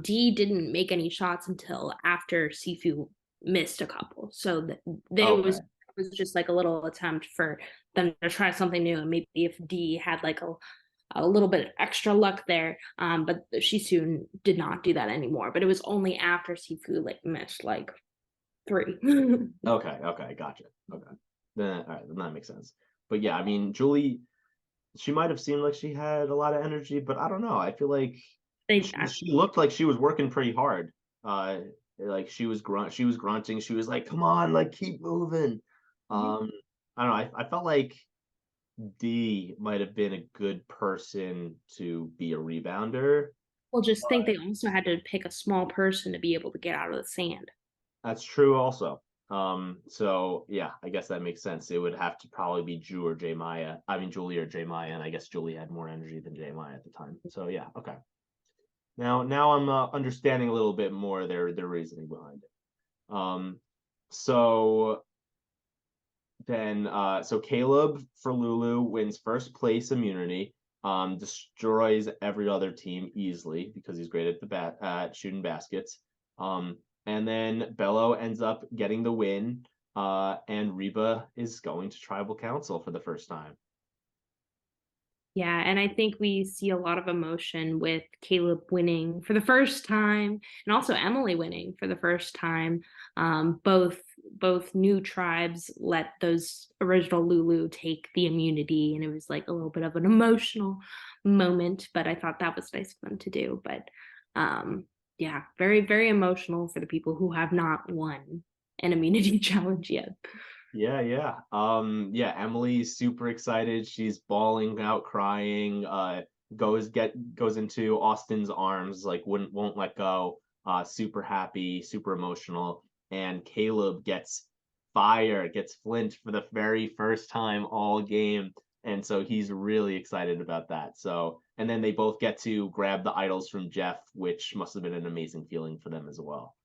S2: Dee didn't make any shots until after Sifu missed a couple. So they
S1: Okay.
S2: was just like a little attempt for them to try something new, and maybe if Dee had like a little bit extra luck there, but she soon did not do that anymore. But it was only after Sifu like missed like 3.
S1: Okay, gotcha. Okay. Then all right, then that makes sense. But yeah, I mean, Julie, she might have seemed like she had a lot of energy, but I don't know. I feel like she looked like she was working pretty hard. Like she was grunting. She was like, "Come on, like keep moving." I don't know. I felt like D might have been a good person to be a rebounder.
S2: Well, just think they also had to pick a small person to be able to get out of the sand.
S1: That's true also. So yeah, I guess that makes sense. It would have to probably be Drew or J Maya. I mean Julie or J Maya, and I guess Julie had more energy than J Maya at the time. So yeah, okay. Now I'm understanding a little bit more their reasoning behind it. So then so Caleb for Lulu wins first place immunity, destroys every other team easily because he's great at the at shooting baskets. And then Bello ends up getting the win, and Reba is going to tribal council for the first time.
S2: Yeah, and I think we see a lot of emotion with Caleb winning for the first time, and also Emily winning for the first time. Both new tribes let those original Lulu take the immunity, and it was like a little bit of an emotional moment. But I thought that was nice of them to do. But yeah, very very emotional for the people who have not won an immunity challenge yet.
S1: Yeah, Emily's super excited. She's bawling out, crying, goes into Austin's arms, like won't let go, super happy, super emotional. And Caleb gets gets flint for the very first time all game. And so he's really excited about that. So, and then they both get to grab the idols from Jeff, which must have been an amazing feeling for them as well.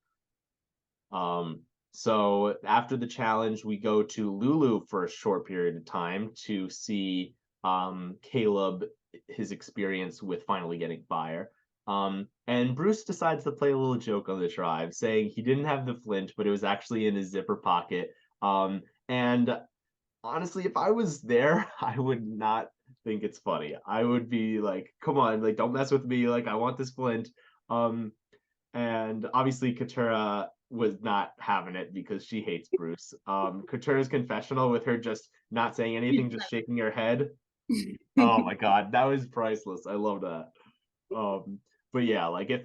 S1: So after the challenge, we go to Lulu for a short period of time to see Caleb, his experience with finally getting fire. And Bruce decides to play a little joke on the tribe, saying he didn't have the flint, but it was actually in his zipper pocket. And honestly, if I was there, I would not think it's funny. I would be like, come on, like don't mess with me. Like I want this flint. And obviously Katura was not having it because she hates Bruce. Katura's confessional with her just not saying anything, just shaking her head. Oh my god, that was priceless. I love that. But yeah, like if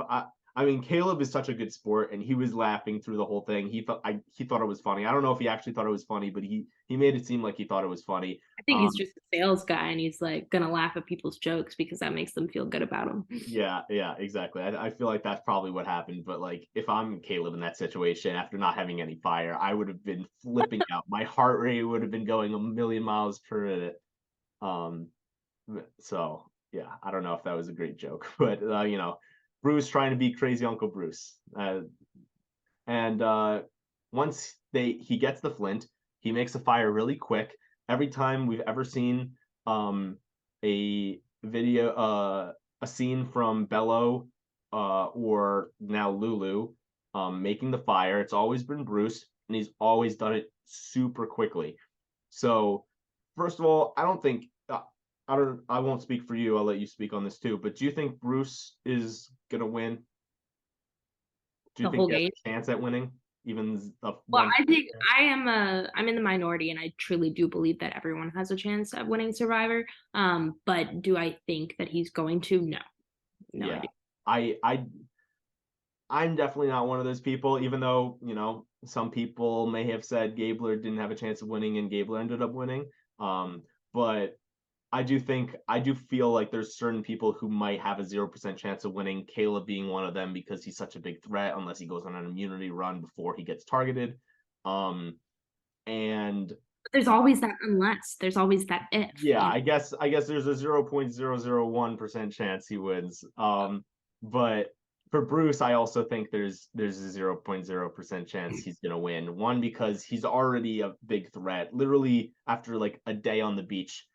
S1: I mean Caleb is such a good sport and he was laughing through the whole thing. He thought it was funny. I don't know if he actually thought it was funny, but he made it seem like he thought it was funny.
S2: I think he's just a sales guy and he's like gonna laugh at people's jokes because that makes them feel good about him.
S1: Yeah, exactly. I feel like that's probably what happened. But like, if I'm Caleb in that situation after not having any fire, I would have been flipping out. My heart rate would have been going a million miles per minute. Um, so yeah, I don't know if that was a great joke, but Bruce trying to be crazy Uncle Bruce. And once he gets the flint, he makes a fire really quick. Every time we've ever seen a video, a scene from Bello or now Lulu making the fire, it's always been Bruce, and he's always done it super quickly. So first of all, I don't think I won't speak for you. I'll let you speak on this too. But do you think Bruce is gonna win? Do you
S2: The
S1: think
S2: whole
S1: he has
S2: game.
S1: a chance at winning? Even
S2: Well,
S1: one.
S2: I think I'm in the minority and I truly do believe that everyone has a chance of winning Survivor. But do I think that he's going to? No. No, I
S1: Yeah,
S2: do.
S1: I I'm definitely not one of those people. Even though some people may have said Gabler didn't have a chance of winning and Gabler ended up winning. But I do feel like there's certain people who might have a 0% chance of winning, Caleb being one of them because he's such a big threat unless he goes on an immunity run before he gets targeted. And
S2: There's always that unless. There's always that if.
S1: yeah, I guess there's a 0.001% chance he wins. But for Bruce, I also think there's a 0.0% chance he's gonna win. One, because he's already a big threat. Literally after like a day on the beach,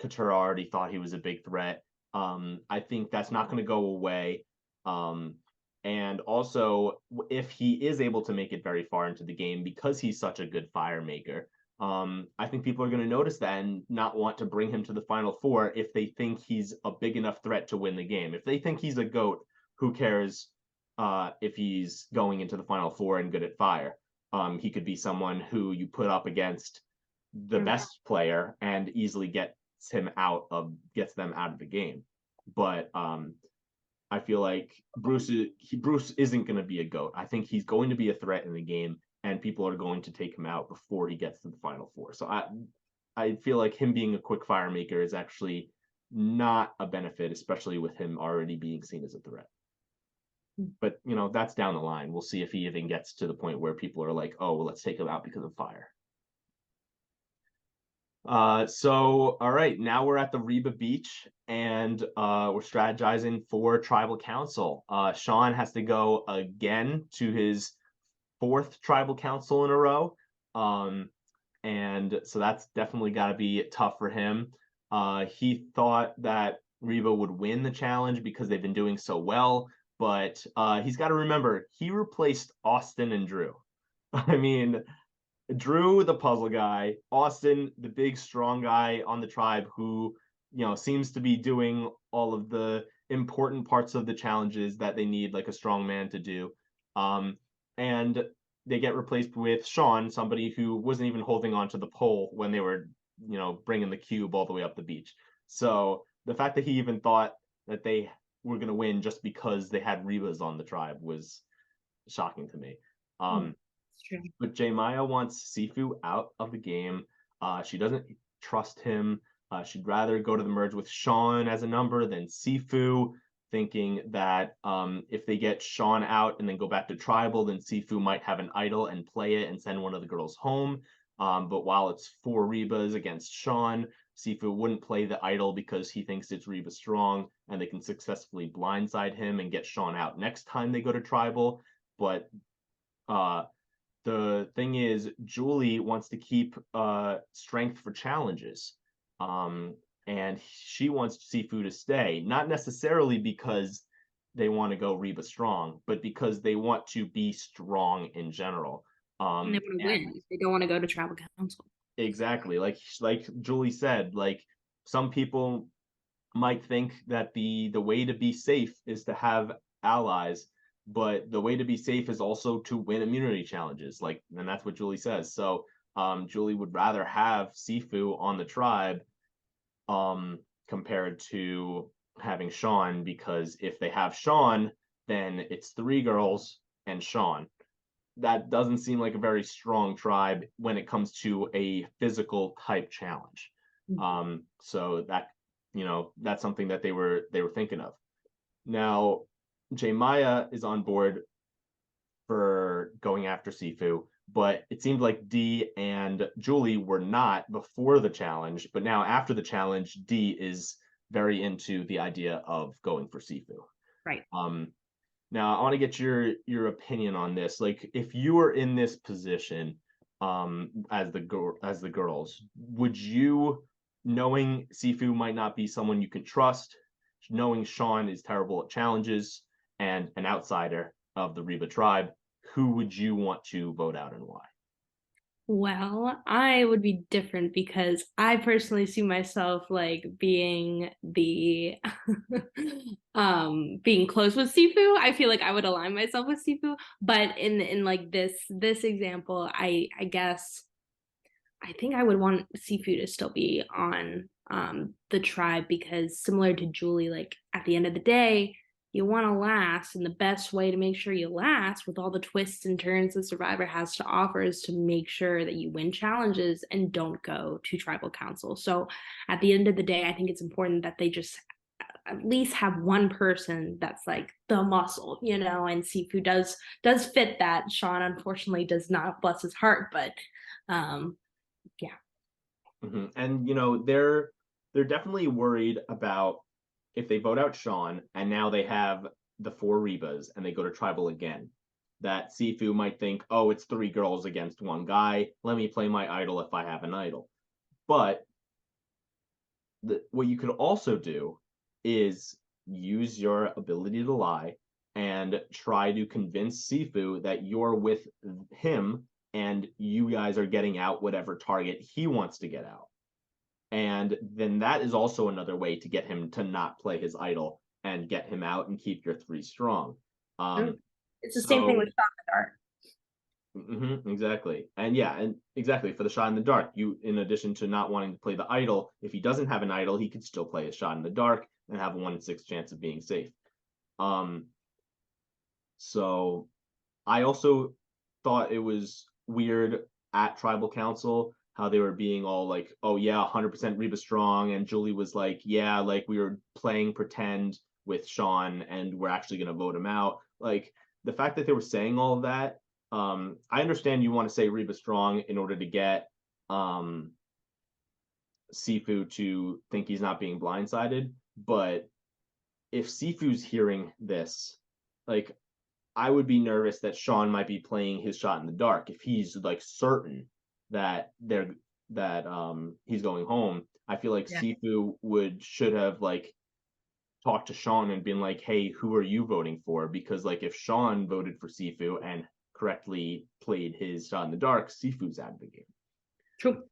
S1: Katura already thought he was a big threat. I think that's not gonna go away. And also if he is able to make it very far into the game because he's such a good fire maker, I think people are going to notice that and not want to bring him to the final four if they think he's a big enough threat to win the game. If they think he's a goat, who cares if he's going into the final four and good at fire? He could be someone who you put up against the best player and easily gets them out of the game. But I feel like Bruce isn't going to be a goat. I think he's going to be a threat in the game, and people are going to take him out before he gets to the final four. So I feel like him being a quick fire maker is actually not a benefit, especially with him already being seen as a threat. But that's down the line. We'll see if he even gets to the point where people are like, oh, well, let's take him out because of fire. So all right, now we're at the Reba Beach, and we're strategizing for tribal council. Sean has to go again to his fourth tribal council in a row. And so that's definitely got to be tough for him. He thought that Reba would win the challenge because they've been doing so well, but he's got to remember he replaced Austin and Drew. I mean, Drew, the puzzle guy, Austin, the big strong guy on the tribe who, seems to be doing all of the important parts of the challenges that they need like a strong man to do. And they get replaced with Sean, somebody who wasn't even holding on to the pole when they were, bringing the cube all the way up the beach. So the fact that he even thought that they were going to win just because they had Rebas on the tribe was shocking to me.
S2: True.
S1: But Maya wants Sifu out of the game. She doesn't trust him. She'd rather go to the merge with Sean as a number than Sifu, thinking that if they get Sean out and then go back to tribal, then Sifu might have an idol and play it and send one of the girls home. But while it's 4 Rebas against Sean, Sifu wouldn't play the idol because he thinks it's Reba strong and they can successfully blindside him and get Sean out next time they go to tribal. But the thing is, Julie wants to keep strength for challenges. And she wants Sifu to stay, not necessarily because they want to go Reba strong, but because they want to be strong in general.
S2: And they want to win. They don't want to go to tribal council.
S1: Exactly. Like Julie said, like some people might think that the way to be safe is to have allies, but the way to be safe is also to win immunity challenges. And that's what Julie says. So Julie would rather have Sifu on the tribe compared to having Sean, because if they have Sean, then it's 3 girls and Sean. That doesn't seem like a very strong tribe when it comes to a physical type challenge. So that's something that they were thinking of. Now, Maya is on board for going after Sifu, but it seemed like Dee and Julie were not before the challenge, but now after the challenge, Dee is very into the idea of going for Sifu.
S2: Right.
S1: Now I want to get your opinion on this. Like, if you were in this position, as the girls, would you, knowing Sifu might not be someone you can trust, knowing Sean is terrible at challenges and an outsider of the Reba tribe, who would you want to vote out and why?
S2: Well, I would be different because I personally see myself like being the being close with Sifu. I feel like I would align myself with Sifu, but in like this example, I guess I think I would want Sifu to still be on the tribe, because similar to Julie, like at the end of the day, you want to last, and the best way to make sure you last with all the twists and turns that Survivor has to offer is to make sure that you win challenges and don't go to tribal council. So at the end of the day, I think it's important that they just at least have one person that's like the muscle, and Sifu does fit that. Sean unfortunately does not, bless his heart, but yeah.
S1: Mm-hmm. And they're definitely worried about if they vote out Sean and now they have the 4 Rebas and they go to tribal again, that Sifu might think, oh, it's 3 girls against 1 guy. Let me play my idol if I have an idol. But what you could also do is use your ability to lie and try to convince Sifu that you're with him and you guys are getting out whatever target he wants to get out. And then that is also another way to get him to not play his idol and get him out and keep your 3 strong.
S2: It's the same thing with shot in the dark.
S1: Exactly. And exactly, for the shot in the dark, you, in addition to not wanting to play the idol, if he doesn't have an idol, he could still play a shot in the dark and have a 1 in 6 chance of being safe. So I also thought it was weird at tribal council how they were being all like, oh yeah, 100% Reba strong, and Julie was like, yeah, like we were playing pretend with Sean and we're actually going to vote him out. Like the fact that they were saying all of that, I understand you want to say Reba strong in order to get Sifu to think he's not being blindsided, but if Sifu's hearing this, like I would be nervous that Sean might be playing his shot in the dark. If he's like certain that he's going home, I feel like Sifu should have like talked to Sean and been like, hey, who are you voting for? Because like if Sean voted for Sifu and correctly played his shot in the dark, Sifu's out of the game.
S2: True.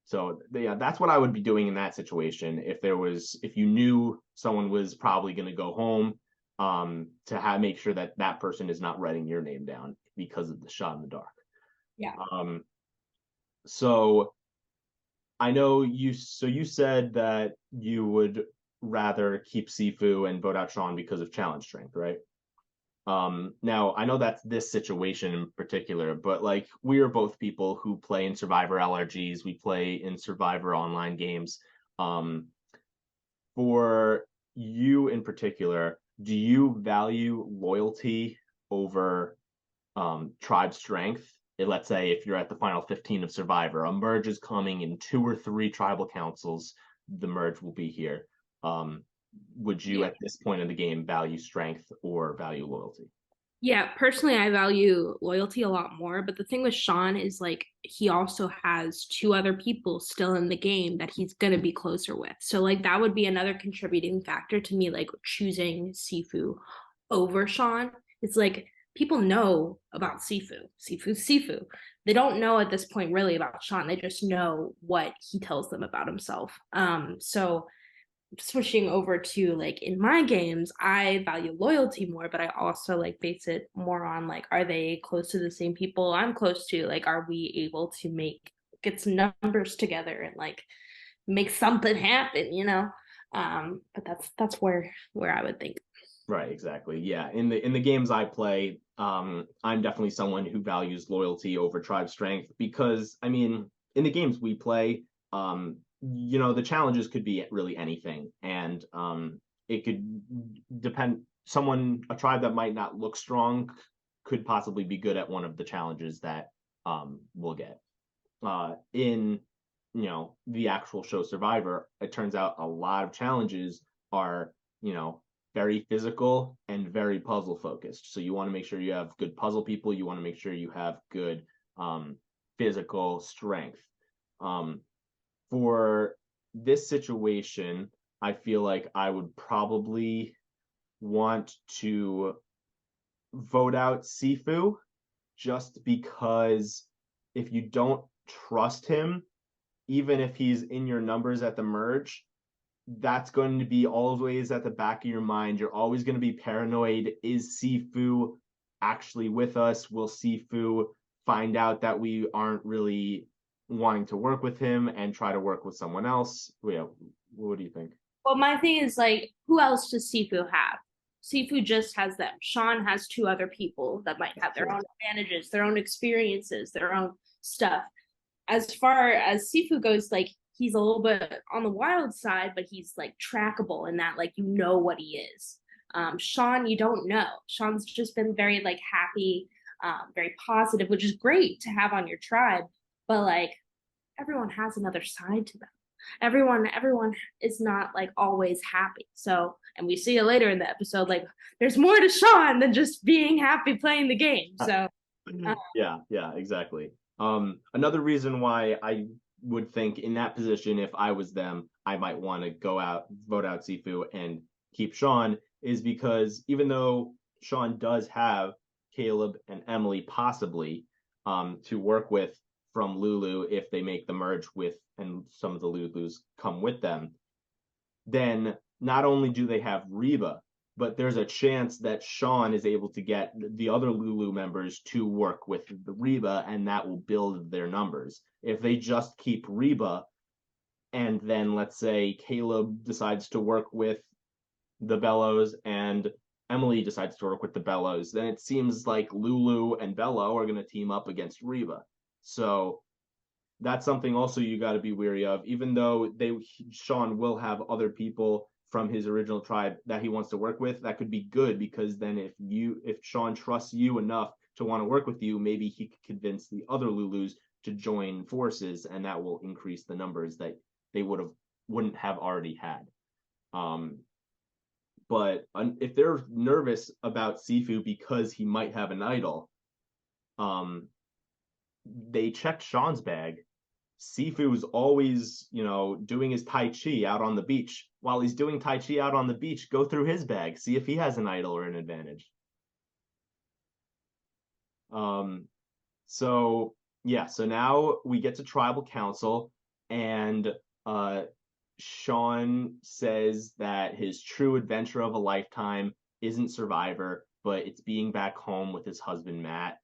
S1: So yeah, that's what I would be doing in that situation. If you knew someone was probably going to go home, to make sure that that person is not writing your name down because of the shot in the dark.
S2: Yeah.
S1: So I know you said that you would rather keep Sifu and vote out Sean because of challenge strength, right? Now I know that's this situation in particular, but like we are both people who play in Survivor LRGs, we play in Survivor online games. For you in particular, do you value loyalty over tribe strength? Let's say if you're at the final 15 of Survivor, a merge is coming in 2 or 3 tribal councils, the merge will be here. Would you at this point in the game value strength or value loyalty?
S2: Yeah, personally, I value loyalty a lot more. But the thing with Sean is like he also has 2 other people still in the game that he's going to be closer with. So like that would be another contributing factor to me, like choosing Sifu over Sean. It's like people know about Sifu. They don't know at this point really about Sean. They just know what he tells them about himself. So switching over to like in my games, I value loyalty more, but I also like base it more on like, are they close to the same people I'm close to? Like, are we able to get some numbers together and like make something happen, you know? But that's where I would think.
S1: Right, exactly. Yeah. In the games I play, I'm definitely someone who values loyalty over tribe strength because I mean, in the games we play, the challenges could be really anything. And it could depend a tribe that might not look strong could possibly be good at one of the challenges that we'll get. In the actual show Survivor, it turns out a lot of challenges are, very physical and very puzzle focused. So you want to make sure you have good puzzle people. You want to make sure you have good physical strength. For this situation, I feel like I would probably want to vote out Sifu just because if you don't trust him, even if he's in your numbers at the merge, that's going to be always at the back of your mind. You're always going to be paranoid. Is Sifu actually with us? Will Sifu find out that we aren't really wanting to work with him and try to work with someone else? Yeah, what do you think?
S2: Well, my thing is like, who else does Sifu have? Sifu just has them. Sean has 2 other people that might have their own advantages, their own experiences, their own stuff. As far as Sifu goes, like he's a little bit on the wild side, but he's like trackable in that like you know what he is. Sean, you don't know. Sean's just been very like happy, very positive, which is great to have on your tribe. But like everyone has another side to them. Everyone is not like always happy. So, and we see it later in the episode, like there's more to Sean than just being happy playing the game. So
S1: yeah, exactly. Another reason why I would think in that position, if I was them, I might want to vote out Sifu and keep Sean, is because even though Sean does have Caleb and Emily possibly to work with from Lulu if they make the merge with and some of the Lulus come with them, then not only do they have Reba, but there's a chance that Sean is able to get the other Lulu members to work with the Reba, and that will build their numbers. If they just keep Reba, and then let's say Caleb decides to work with the Bellows and Emily decides to work with the Bellows, then it seems like Lulu and Bello are going to team up against Reba. So that's something also you got to be wary of. Even though Sean will have other people from his original tribe that he wants to work with, that could be good, because then if Sean trusts you enough to want to work with you, maybe he could convince the other Lulus to join forces, and that will increase the numbers that they wouldn't have already had. But if they're nervous about Sifu because he might have an idol, they checked Sean's bag. Sifu is always, doing his Tai Chi out on the beach. While he's doing Tai Chi out on the beach, go through his bag, see if he has an idol or an advantage. So now we get to tribal council, and Sean says that his true adventure of a lifetime isn't Survivor, but it's being back home with his husband, Matt.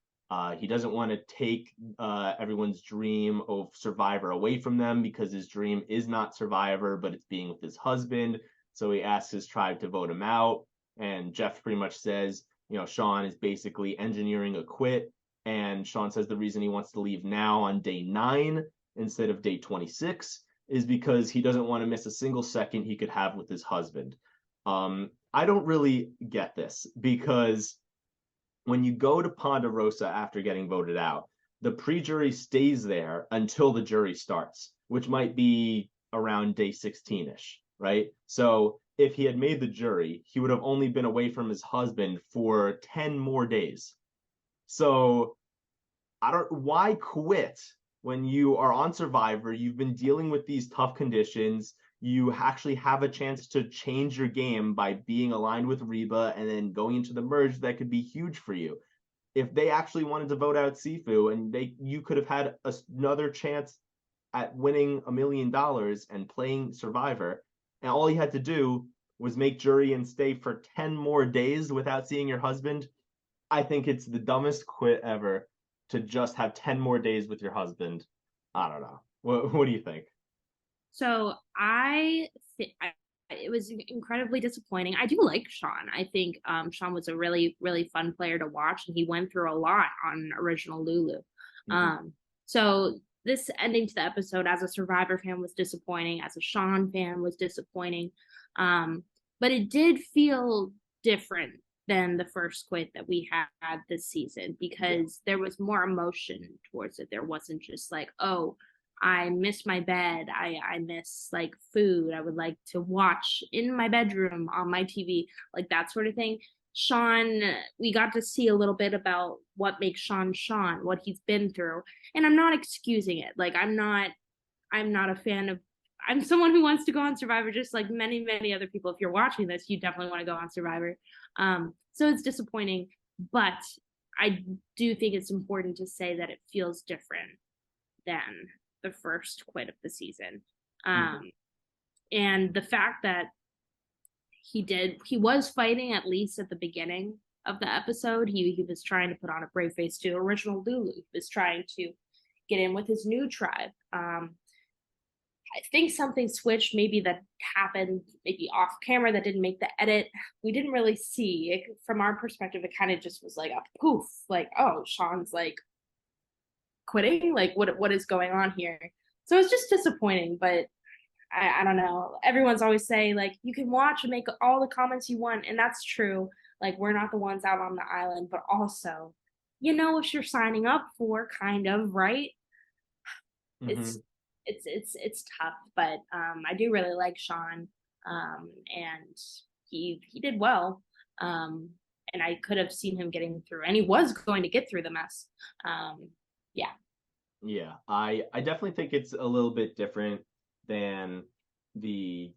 S1: He doesn't want to take everyone's dream of Survivor away from them, because his dream is not Survivor, but it's being with his husband. So he asks his tribe to vote him out. And Jeff pretty much says, Sean is basically engineering a quit. And Sean says the reason he wants to leave now on day 9 instead of day 26 is because he doesn't want to miss a single second he could have with his husband. I don't really get this, because when you go to Ponderosa after getting voted out, the pre-jury stays there until the jury starts, which might be around day 16-ish, right? So if he had made the jury, he would have only been away from his husband for 10 more days. So why quit when you are on Survivor? You've been dealing with these tough conditions. You actually have a chance to change your game by being aligned with Reba and then going into the merge. That could be huge for you. If they actually wanted to vote out Sifu, and you could have had another chance at winning $1 million and playing Survivor, and all you had to do was make jury and stay for 10 more days without seeing your husband, I think it's the dumbest quit ever to just have 10 more days with your husband. I don't know. What do you think?
S2: So it was incredibly disappointing. I do like Sean. I think Sean was a really, really fun player to watch, and he went through a lot on original Lulu. So this ending to the episode as a Survivor fan was disappointing, as a Sean fan was disappointing. But it did feel different than the first quit that we had this season, because there was more emotion towards it. There wasn't just like, oh, I miss my bed. I miss like food. I would like to watch in my bedroom on my TV, like that sort of thing. Sean, we got to see a little bit about what makes Sean, what he's been through. And I'm not excusing it. Like I'm not a fan of, I'm someone who wants to go on Survivor, just like many, many other people. If you're watching this, you definitely want to go on Survivor. So it's disappointing, but I do think it's important to say that it feels different than the first quit of the season. And the fact that he was fighting, at least at the beginning of the episode. He was trying to put on a brave face to original Lulu. He was trying to get in with his new tribe. I think something switched, maybe that happened, maybe off camera, that didn't make the edit. We didn't really see it. From our perspective, it kind of just was like a poof, like, oh, Sean's like quitting, like what is going on here? So it's just disappointing, but I don't know. Everyone's always saying like you can watch and make all the comments you want, and that's true. Like we're not the ones out on the island, but also, what you're signing up for, kind of, right? It's tough, but I do really like Sean, and he did well, and I could have seen him getting through, and he was going to get through the mess.
S1: Yeah, I definitely think it's a little bit different than the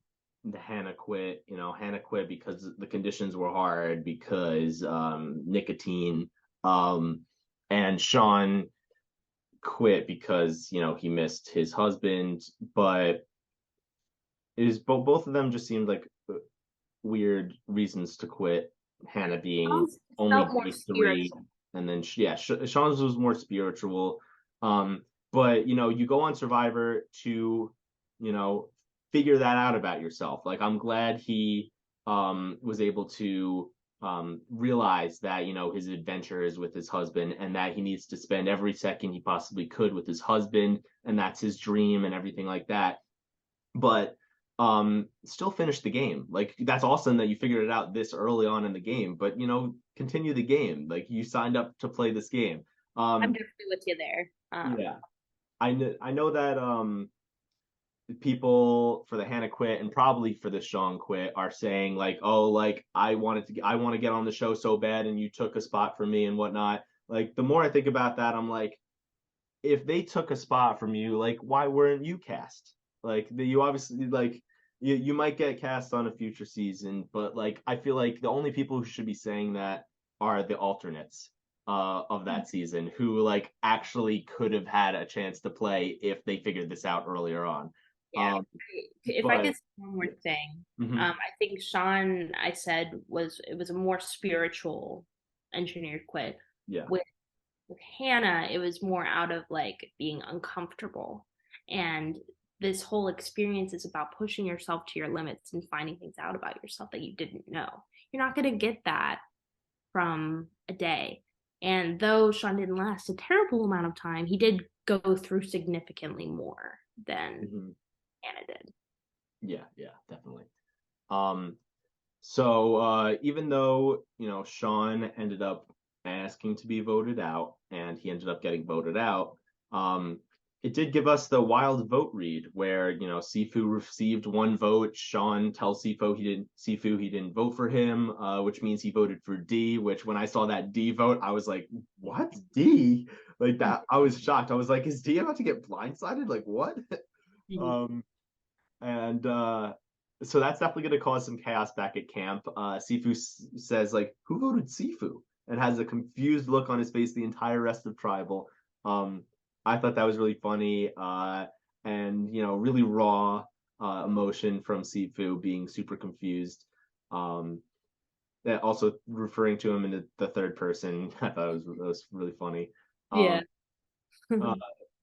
S1: Hannah quit. Hannah quit because the conditions were hard, because nicotine, and Sean quit because he missed his husband. But it is both of them just seemed like weird reasons to quit. Hannah being only day 3, and then Sean's was more spiritual. But you go on Survivor to figure that out about yourself. Like I'm glad he was able to realize that his adventure is with his husband, and that he needs to spend every second he possibly could with his husband, and that's his dream and everything like that. But still finish the game. Like, that's awesome that you figured it out this early on in the game, but continue the game. Like, you signed up to play this game.
S2: I'm definitely with you there.
S1: Yeah. I know that people for the Hannah quit and probably for the Sean quit are saying like, oh, like I want to get on the show so bad and you took a spot for me and whatnot. Like, the more I think about that, I'm like, if they took a spot from you, like, why weren't you cast? Like, you obviously, like, you might get cast on a future season, but like I feel like the only people who should be saying that are the alternates of that season, who like actually could have had a chance to play if they figured this out earlier on.
S2: Yeah.
S1: um
S2: If I
S1: but
S2: could say one more thing,
S1: mhm,
S2: I think Sean, I said it was a more spiritual engineered quit.
S1: yeah.
S2: With Hannah, it was more out of like being uncomfortable. And this whole experience is about pushing yourself to your limits and finding things out about yourself that you didn't know. You're not going to get that from a day. And though Sean didn't last a terrible amount of time, he did go through significantly more than
S1: Mhm.
S2: Hannah did.
S1: Yeah, definitely. um So even though, Sean ended up asking to be voted out and he ended up getting voted out, um, it did give us the wild vote read where, Sifu received one vote. Sean tells Sifu he didn't vote for him, which means he voted for D, which when I saw that D vote, I was like, what? D? Like that, I was shocked. I was like, is D about to get blindsided? Like what? um and so that's definitely going to cause some chaos back at camp. Sifu says like, "Who voted Sifu?" and has a confused look on his face the entire rest of Tribal. Um, I thought that was really funny, and really raw emotion from Sifu being super confused. Um, that also referring to him in the third person, I thought it was really funny.
S2: Yeah.
S1: Um, uh,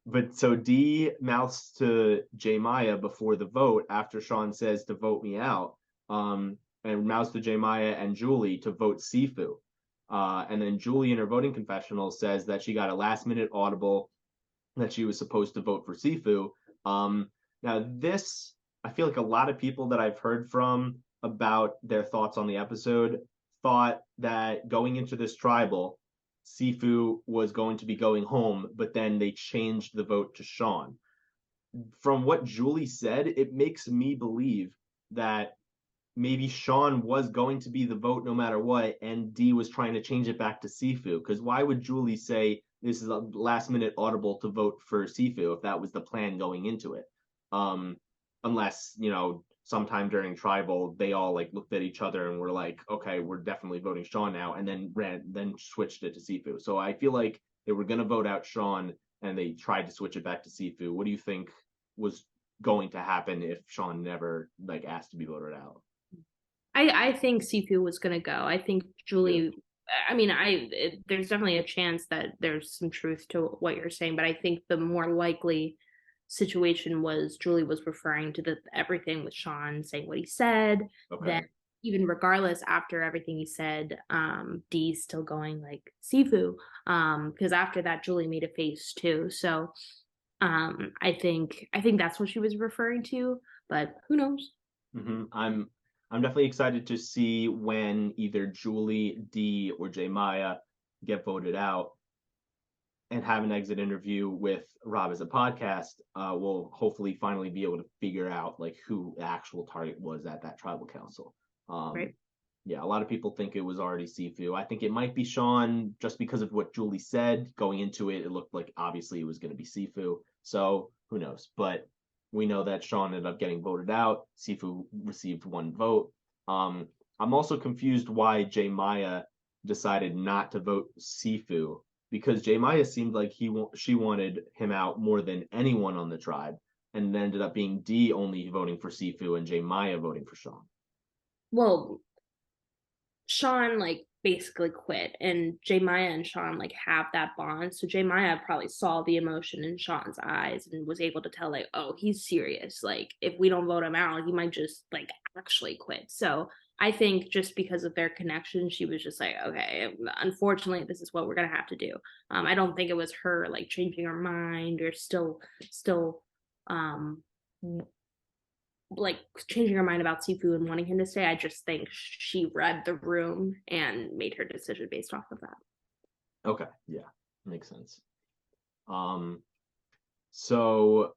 S1: but so D mouths to J Maya before the vote after Sean says to vote me out, and mouths to J Maya and Julie to vote Sifu. And then Julie in her voting confessional says that she got a last minute audible that she was supposed to vote for Sifu. Now this, I feel like a lot of people that I've heard from about their thoughts on the episode thought that going into this tribal, Sifu was going to be going home, but then they changed the vote to Sean. From what Julie said, it makes me believe that maybe Sean was going to be the vote no matter what, and D was trying to change it back to Sifu. Because why would Julie say this is a last minute audible to vote for Sifu if that was the plan going into it? Um, Unless, sometime during tribal they all like looked at each other and were like, okay, we're definitely voting Sean now, and then switched it to Sifu. So I feel like they were gonna vote out Sean and they tried to switch it back to Sifu. What do you think was going to happen if Sean never like asked to be voted out?
S2: I think Sifu was gonna go. I think
S1: Yeah.
S2: Julie. I mean, there's definitely a chance that there's some truth to what you're saying, but I think the more likely situation was Julie was referring to the everything with Sean saying what he said. Then
S1: Okay.
S2: even regardless, after everything he said, Dee's still going like Sifu. Because after that, Julie made a face too. So I think that's what she was referring to, but who knows?
S1: I'm definitely excited to see when either Julie, D, or J Maya get voted out and have an exit interview with Rob as a podcast. We'll hopefully finally be able to figure out like who the actual target was at that tribal council. Um,
S2: Right.
S1: yeah, a lot of people think it was already Sifu. I think it might be Sean just because of what Julie said going into it. It looked like obviously it was going to be Sifu. So who knows? But we know that Sean ended up getting voted out. Sifu received one vote. I'm also confused why J Maya decided not to vote Sifu, because J Maya seemed like she wanted him out more than anyone on the tribe, and it ended up being D only voting for Sifu and J Maya voting for Sean.
S2: Well, Sean like basically quit, and J Maya and Sean like have that bond. So J Maya probably saw the emotion in Sean's eyes and was able to tell like, oh, he's serious. Like if we don't vote him out, he might just like actually quit. So I think just because of their connection, she was just like, okay, unfortunately, this is what we're gonna have to do. I don't think it was her like changing her mind or still um like changing her mind about Sifu and wanting him to stay. I just think she read the room and made her decision based off of that.
S1: Okay, yeah, makes sense. So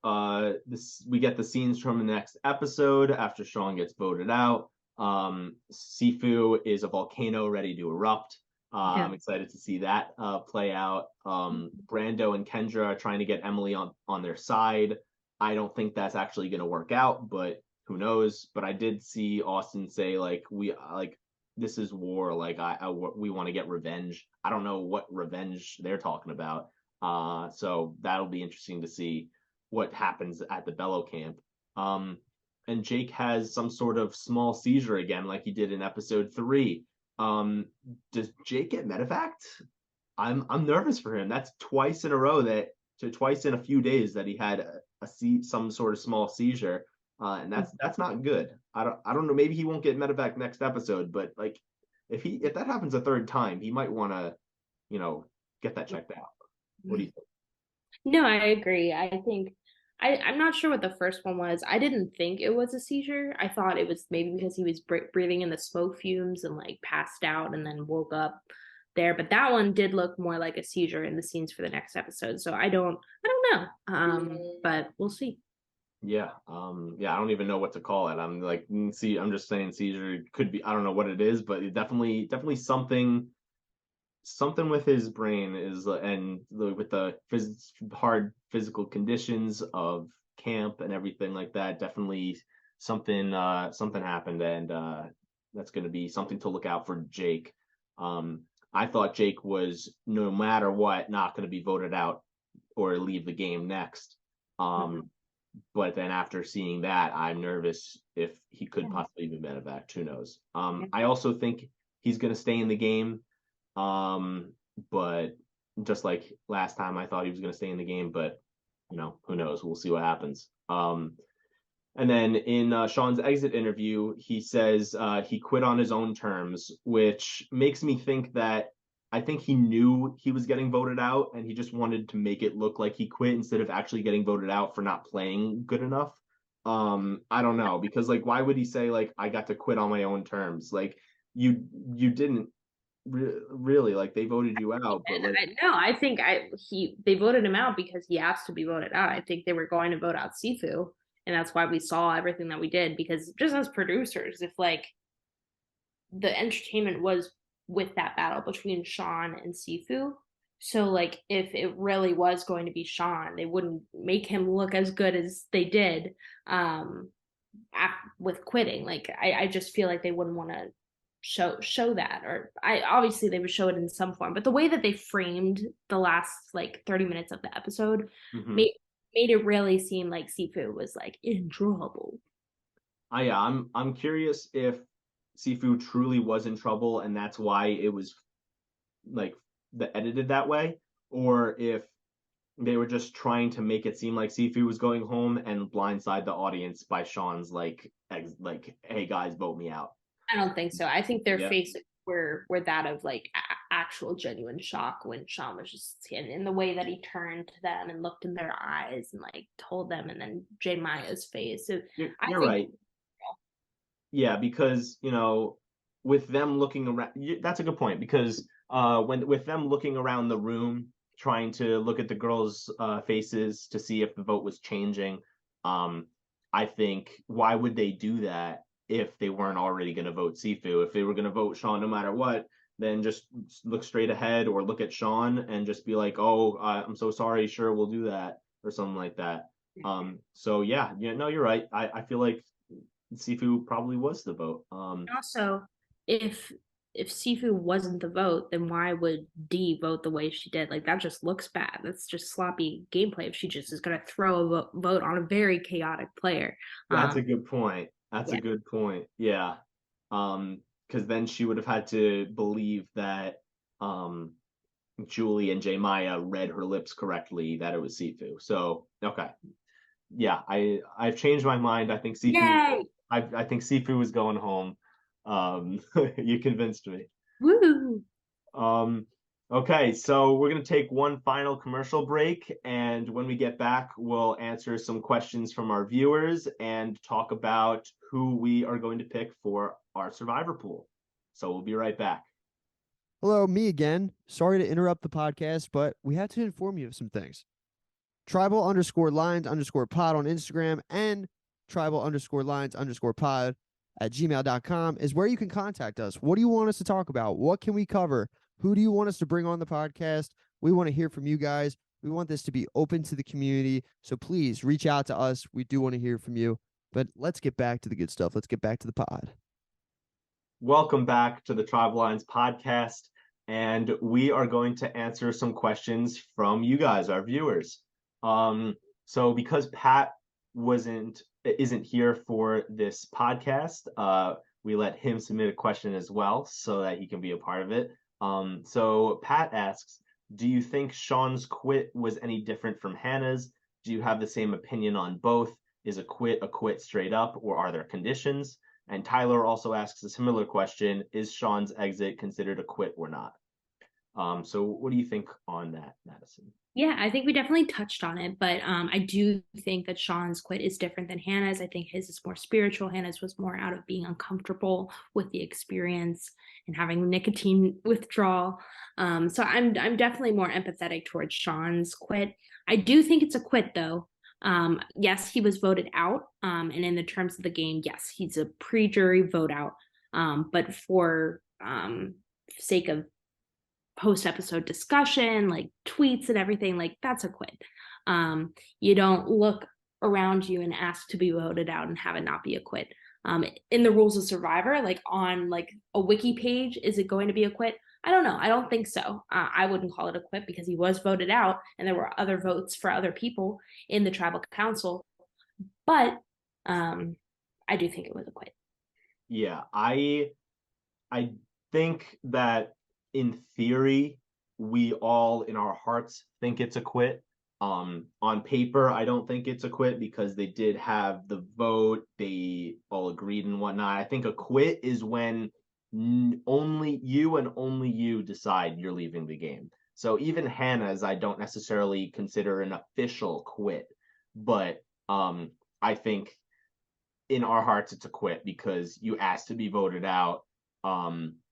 S1: this we get the scenes from the next episode after Sean gets voted out. Sifu is a volcano ready to erupt. I'm excited to see that play out. Brando and Kendra are trying to get Emily on their side. I don't think that's actually going to work out, but who knows? But I did see Austin say like this is war. Like we want to get revenge. I don't know what revenge they're talking about. So that'll be interesting to see what happens at the Bellow camp. And Jake has some sort of small seizure again, like he did in episode 3. Does Jake get medevaced? I'm nervous for him. That's twice in a row twice in a few days that he had some sort of small seizure, and that's not good. I don't know. Maybe he won't get medevac next episode, but like if that happens a third time, he might want to, get that checked out. What do you think?
S2: No, I agree. I think I'm not sure what the first one was. I didn't think it was a seizure. I thought it was maybe because he was breathing in the smoke fumes and like passed out and then woke up there. But that one did look more like a seizure in the scenes for the next episode. So I don't know. But we'll see.
S1: Yeah. Yeah, I don't even know what to call it. I'm like, I'm just saying seizure could be, I don't know what it is, but it definitely something with his brain is, and with the hard physical conditions of camp and everything like that, definitely something happened, and that's going to be something to look out for Jake. I thought Jake was, no matter what, not going to be voted out or leave the game next. But then after seeing that, I'm nervous if he could possibly be medevac. Who knows? I also think he's going to stay in the game. But just like last time, I thought he was going to stay in the game, but who knows? We'll see what happens. And then in Sean's exit interview, he says he quit on his own terms, which makes me think that I think he knew he was getting voted out and he just wanted to make it look like he quit instead of actually getting voted out for not playing good enough. I don't know, because like, why would he say like, I got to quit on my own terms? Like you didn't really, like, they voted you out, but like,
S2: No, I think they voted him out because he asked to be voted out. I think they were going to vote out Sifu, and that's why we saw everything that we did. Because just as producers, if like the entertainment was with that battle between Sean and Sifu, so like if it really was going to be Sean, they wouldn't make him look as good as they did with quitting. Like I just feel like they wouldn't want to show that, or I obviously they would show it in some form, but the way that they framed the last like 30 minutes of the episode made it really seem like Sifu was like in trouble.
S1: I'm curious if Sifu truly was in trouble and that's why it was like edited that way, or if they were just trying to make it seem like Sifu was going home and blindside the audience by Sean's like hey guys, vote me out.
S2: I don't think so. I think their faces were that of like actual genuine shock when Sean was just in the way that he turned to them and looked in their eyes and like told them, and then Jay Maya's face. So
S1: you're right. Yeah, because with them looking around, that's a good point, because with them looking around the room trying to look at the girls' faces to see if the vote was changing, I think, why would they do that if they weren't already going to vote Sifu? If they were going to vote Sean no matter what, then just look straight ahead or look at Sean and just be like, oh, I'm so sorry, sure, we'll do that, or something like that. So yeah, no, you're right. I feel like Sifu probably was the vote.
S2: Also, if Sifu wasn't the vote, then why would Dee vote the way she did? Like that just looks bad. That's just sloppy gameplay if she just is going to throw a vote on a very chaotic player.
S1: That's a good point. That's a good point. Yeah. Because then she would have had to believe that Julie and Jay Maya read her lips correctly, that it was Sifu. So okay. Yeah, I've changed my mind. I think Sifu
S2: Yay!
S1: I think Sifu was going home. You convinced me.
S2: Woo!
S1: Okay, so we're going to take one final commercial break, and when we get back, we'll answer some questions from our viewers and talk about who we are going to pick for our survivor pool. So we'll be right back.
S3: Hello, me again. Sorry to interrupt the podcast, but we have to inform you of some things. Tribal_lines_pod on Instagram and tribal_lines_pod at gmail.com is where you can contact us. What do you want us to talk about? What can we cover? Who do you want us to bring on the podcast? We want to hear from you guys. We want this to be open to the community. So please reach out to us. We do want to hear from you. But let's get back to the good stuff. Let's get back to the pod.
S1: Welcome back to the Tribal Lines podcast, and we are going to answer some questions from you guys, our viewers. So because Pat isn't here for this podcast, we let him submit a question as well so that he can be a part of it. So Pat asks, do you think Sean's quit was any different from Hannah's? Do you have the same opinion on both? Is a quit straight up, or are there conditions? And Tyler also asks a similar question: is Sean's exit considered a quit or not? So what do you think on that, Madison?
S2: Yeah, I think we definitely touched on it, but I do think that Sean's quit is different than Hannah's. I think his is more spiritual. Hannah's was more out of being uncomfortable with the experience and having nicotine withdrawal. So I'm definitely more empathetic towards Sean's quit. I do think it's a quit though. Yes, he was voted out. And in the terms of the game, yes, he's a pre-jury vote out. But for sake of post-episode discussion, like tweets and everything, like that's a quit. You don't look around you and ask to be voted out and have it not be a quit. In the rules of Survivor, like on like a wiki page, is it going to be a quit? I don't know. I don't think so. I wouldn't call it a quit because he was voted out and there were other votes for other people in the tribal council. But I do think it was a quit.
S1: Yeah, I think that in theory, we all in our hearts think it's a quit. On paper, I don't think it's a quit because they did have the vote, they all agreed and whatnot. I think a quit is when only you decide you're leaving the game. So even Hannah's, I don't necessarily consider an official quit, but I think in our hearts it's a quit because you asked to be voted out.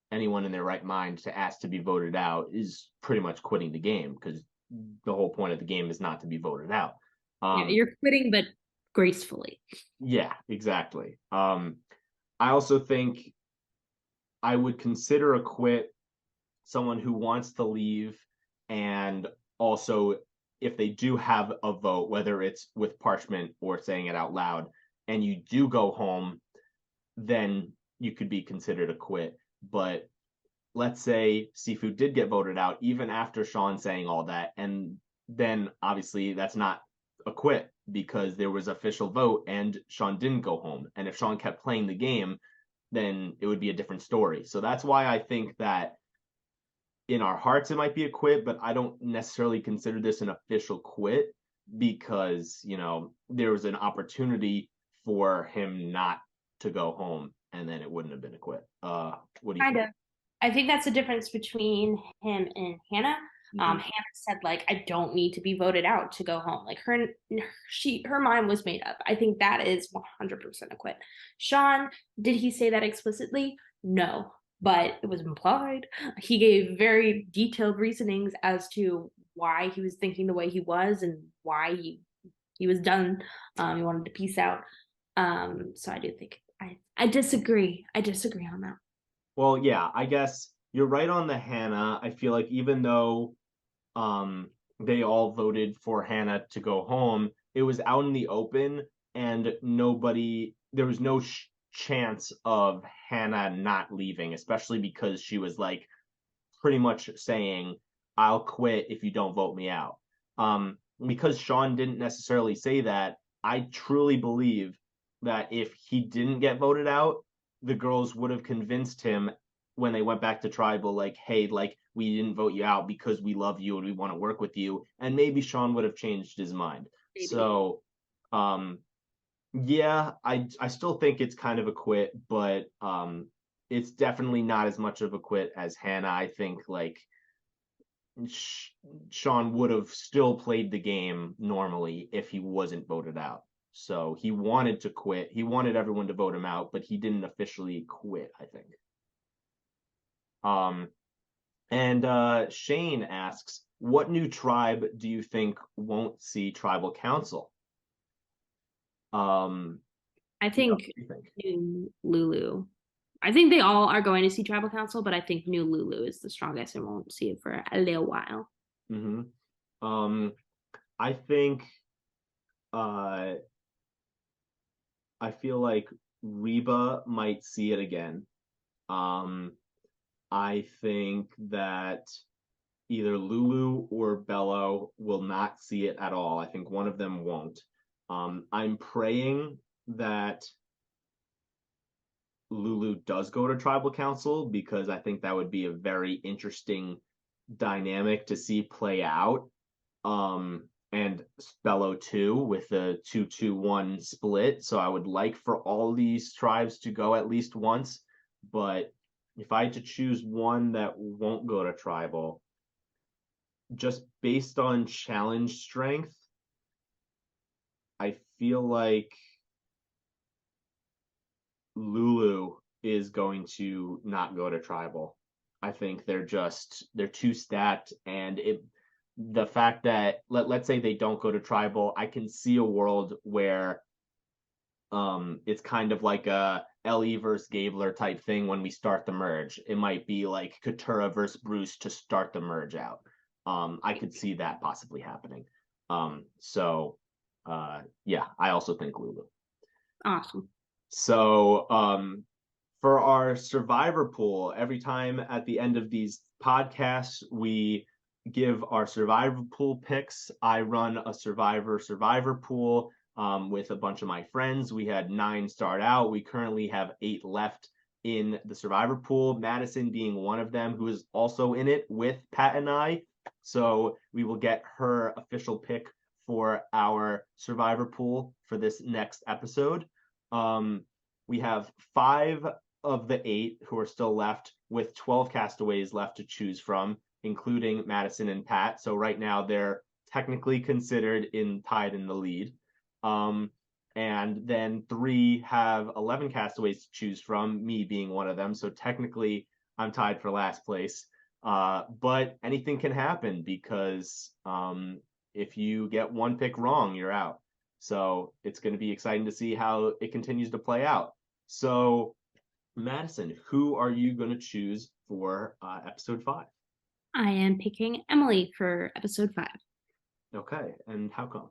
S1: Anyone in their right mind to ask to be voted out is pretty much quitting the game because the whole point of the game is not to be voted out.
S2: Yeah, you're quitting, but gracefully.
S1: Yeah, exactly. I also think I would consider a quit someone who wants to leave, and also if they do have a vote, whether it's with parchment or saying it out loud, and you do go home, then you could be considered a quit. But let's say Seafood did get voted out even after Sean saying all that, and then obviously that's not a quit because there was official vote and Sean didn't go home. And if Sean kept playing the game, then it would be a different story. So that's why I think that in our hearts it might be a quit, but I don't necessarily consider this an official quit because, there was an opportunity for him not to go home and then it wouldn't have been a quit. What do you
S2: Kind
S1: think?
S2: of. I think that's the difference between him and Hannah.
S1: Mhm.
S2: Hannah said like, I don't need to be voted out to go home. Like her mind was made up. I think that is 100% a quit. Sean, did he say that explicitly? No, but it was implied. He gave very detailed reasonings as to why he was thinking the way he was and why he was done. He wanted to peace out. So I do think I disagree. I disagree on that.
S1: Well, yeah, I guess you're right on the Hannah. I feel like even though they all voted for Hannah to go home, it was out in the open and there was no chance of Hannah not leaving, especially because she was like pretty much saying, I'll quit if you don't vote me out. Because Sean didn't necessarily say that, I truly believe that if he didn't get voted out, the girls would have convinced him when they went back to tribal, like, hey, like, we didn't vote you out because we love you and we want to work with you. And maybe Sean would have changed his mind.
S2: Maybe.
S1: So yeah, I still think it's kind of a quit, but it's definitely not as much of a quit as Hannah. I think like Sean would have still played the game normally if he wasn't voted out. So he wanted to quit. He wanted everyone to vote him out, but he didn't officially quit, I think. And Shane asks, what new tribe do you think won't see tribal council?
S2: I think New Lulu. I think they all are going to see tribal council, but I think New Lulu is the strongest and won't see it for a little while.
S1: I think I feel like Reba might see it again. I think that either Lulu or Bello will not see it at all. I think one of them won't. I'm praying that Lulu does go to tribal council because I think that would be a very interesting dynamic to see play out. And Bello too with the 2-2-1 split. So I would like for all these tribes to go at least once. But if I had to choose one that won't go to tribal, just based on challenge strength, I feel like Lulu is going to not go to tribal. I think they're too stacked, and the fact that let's say they don't go to tribal, I can see a world where it's kind of like a Ellie versus Gabler type thing when we start the merge. It might be like Katura versus Bruce to start the merge out. I could see that possibly happening. Yeah, I also think Lulu.
S2: Awesome.
S1: So for our survivor pool, every time at the end of these podcasts, we give our survivor pool picks. I run a survivor pool with a bunch of my friends. We had 9 start out. We currently have 8 left in the survivor pool, Madison being one of them, who is also in it with Pat and I. So we will get her official pick for our survivor pool for this next episode. We have 5 of the 8 who are still left, with 12 castaways left to choose from, including Madison and Pat. So right now they're technically considered tied in the lead. And then 3 have 11 castaways to choose from, me being one of them. So technically I'm tied for last place. But anything can happen because if you get one pick wrong, you're out. So it's going to be exciting to see how it continues to play out. So, Madison, who are you going to choose for episode 5?
S2: I am picking Emily for episode 5.
S1: Okay, and how come?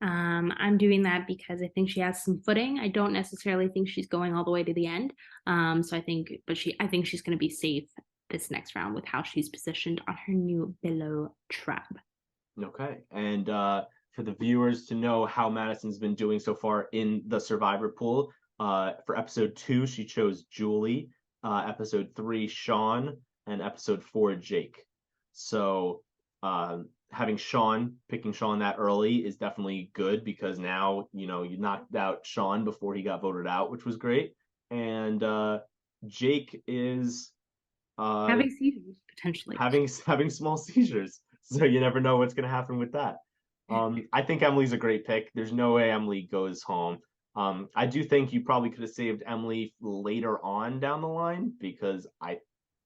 S2: I'm doing that because I think she has some footing. I don't necessarily think she's going all the way to the end. So I think she's going to be safe this next round with how she's positioned on her new Bello tribe.
S1: Okay, and for the viewers to know how Madison's been doing so far in the survivor pool, for episode 2, she chose Julie, episode 3, Sean, and episode 4, Jake. So picking Sean that early is definitely good because now, you knocked out Sean before he got voted out, which was great. And Jake is
S2: having seizures, potentially.
S1: Having small seizures. So you never know what's going to happen with that. I think Emily's a great pick. There's no way Emily goes home. I do think you probably could have saved Emily later on down the line because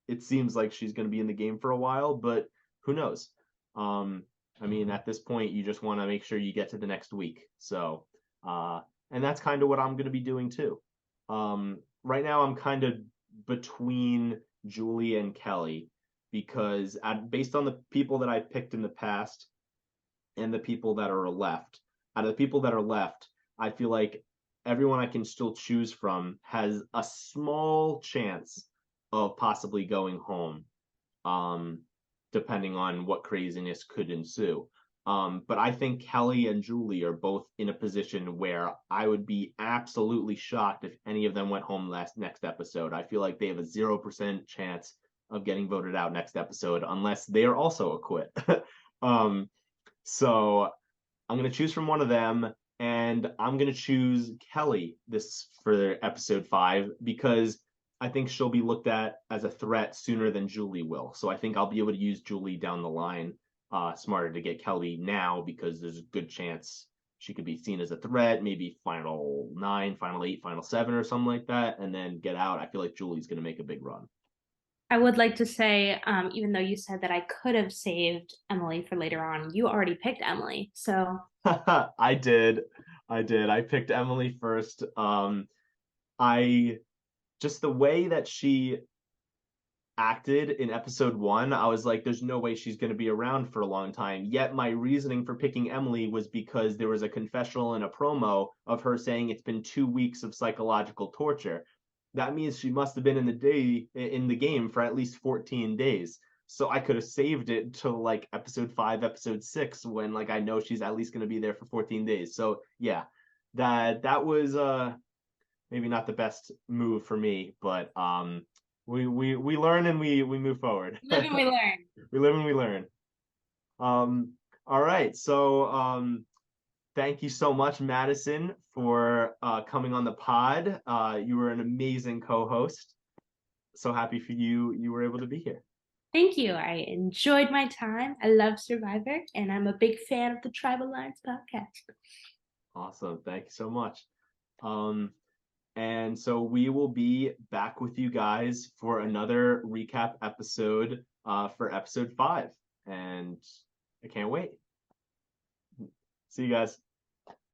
S1: it seems like she's going to be in the game for a while, but who knows? I mean, at this point, you just want to make sure you get to the next week. So, and that's kind of what I'm going to be doing too. Right now, I'm kind of between Julie and Kelly because based on the people that I picked in the past and the people that are left, out of the people that are left, I feel like everyone I can still choose from has a small chance of possibly going home, depending on what craziness could ensue. But I think Kelly and Julie are both in a position where I would be absolutely shocked if any of them went home next episode. I feel like they have a 0% chance of getting voted out next episode unless they are also a quit. So I'm going to choose from one of them, and I'm going to choose Kelly for episode 5 because I think she'll be looked at as a threat sooner than Julie will. So I think I'll be able to use Julie down the line smarter to get Kelly now, because there's a good chance she could be seen as a threat, maybe final 9, final 8, final 7 or something like that, and then get out. I feel like Julie's going to make a big run.
S2: I would like to say, even though you said that I could have saved Emily for later on, you already picked Emily. So
S1: I did. I picked Emily first. I just the way that she acted in episode 1, I was like, there's no way she's going to be around for a long time. Yet my reasoning for picking Emily was because there was a confessional and a promo of her saying it's been 2 weeks of psychological torture. That means she must have been in the game for at least 14 days. So I could have saved it till like episode 5, episode 6, when like I know she's at least going to be there for 14 days. So yeah, that was maybe not the best move for me, but we learn and we move forward.
S2: live and we learn.
S1: We live and we learn. All right, so thank you so much, Madison, for coming on the pod. You were an amazing co-host. So happy for you were able to be here.
S2: Thank you. I enjoyed my time. I love Survivor, and I'm a big fan of the Tribe Alliance podcast.
S1: Awesome. Thank you so much. And so we will be back with you guys for another recap episode for episode 5. And I can't wait. See you guys.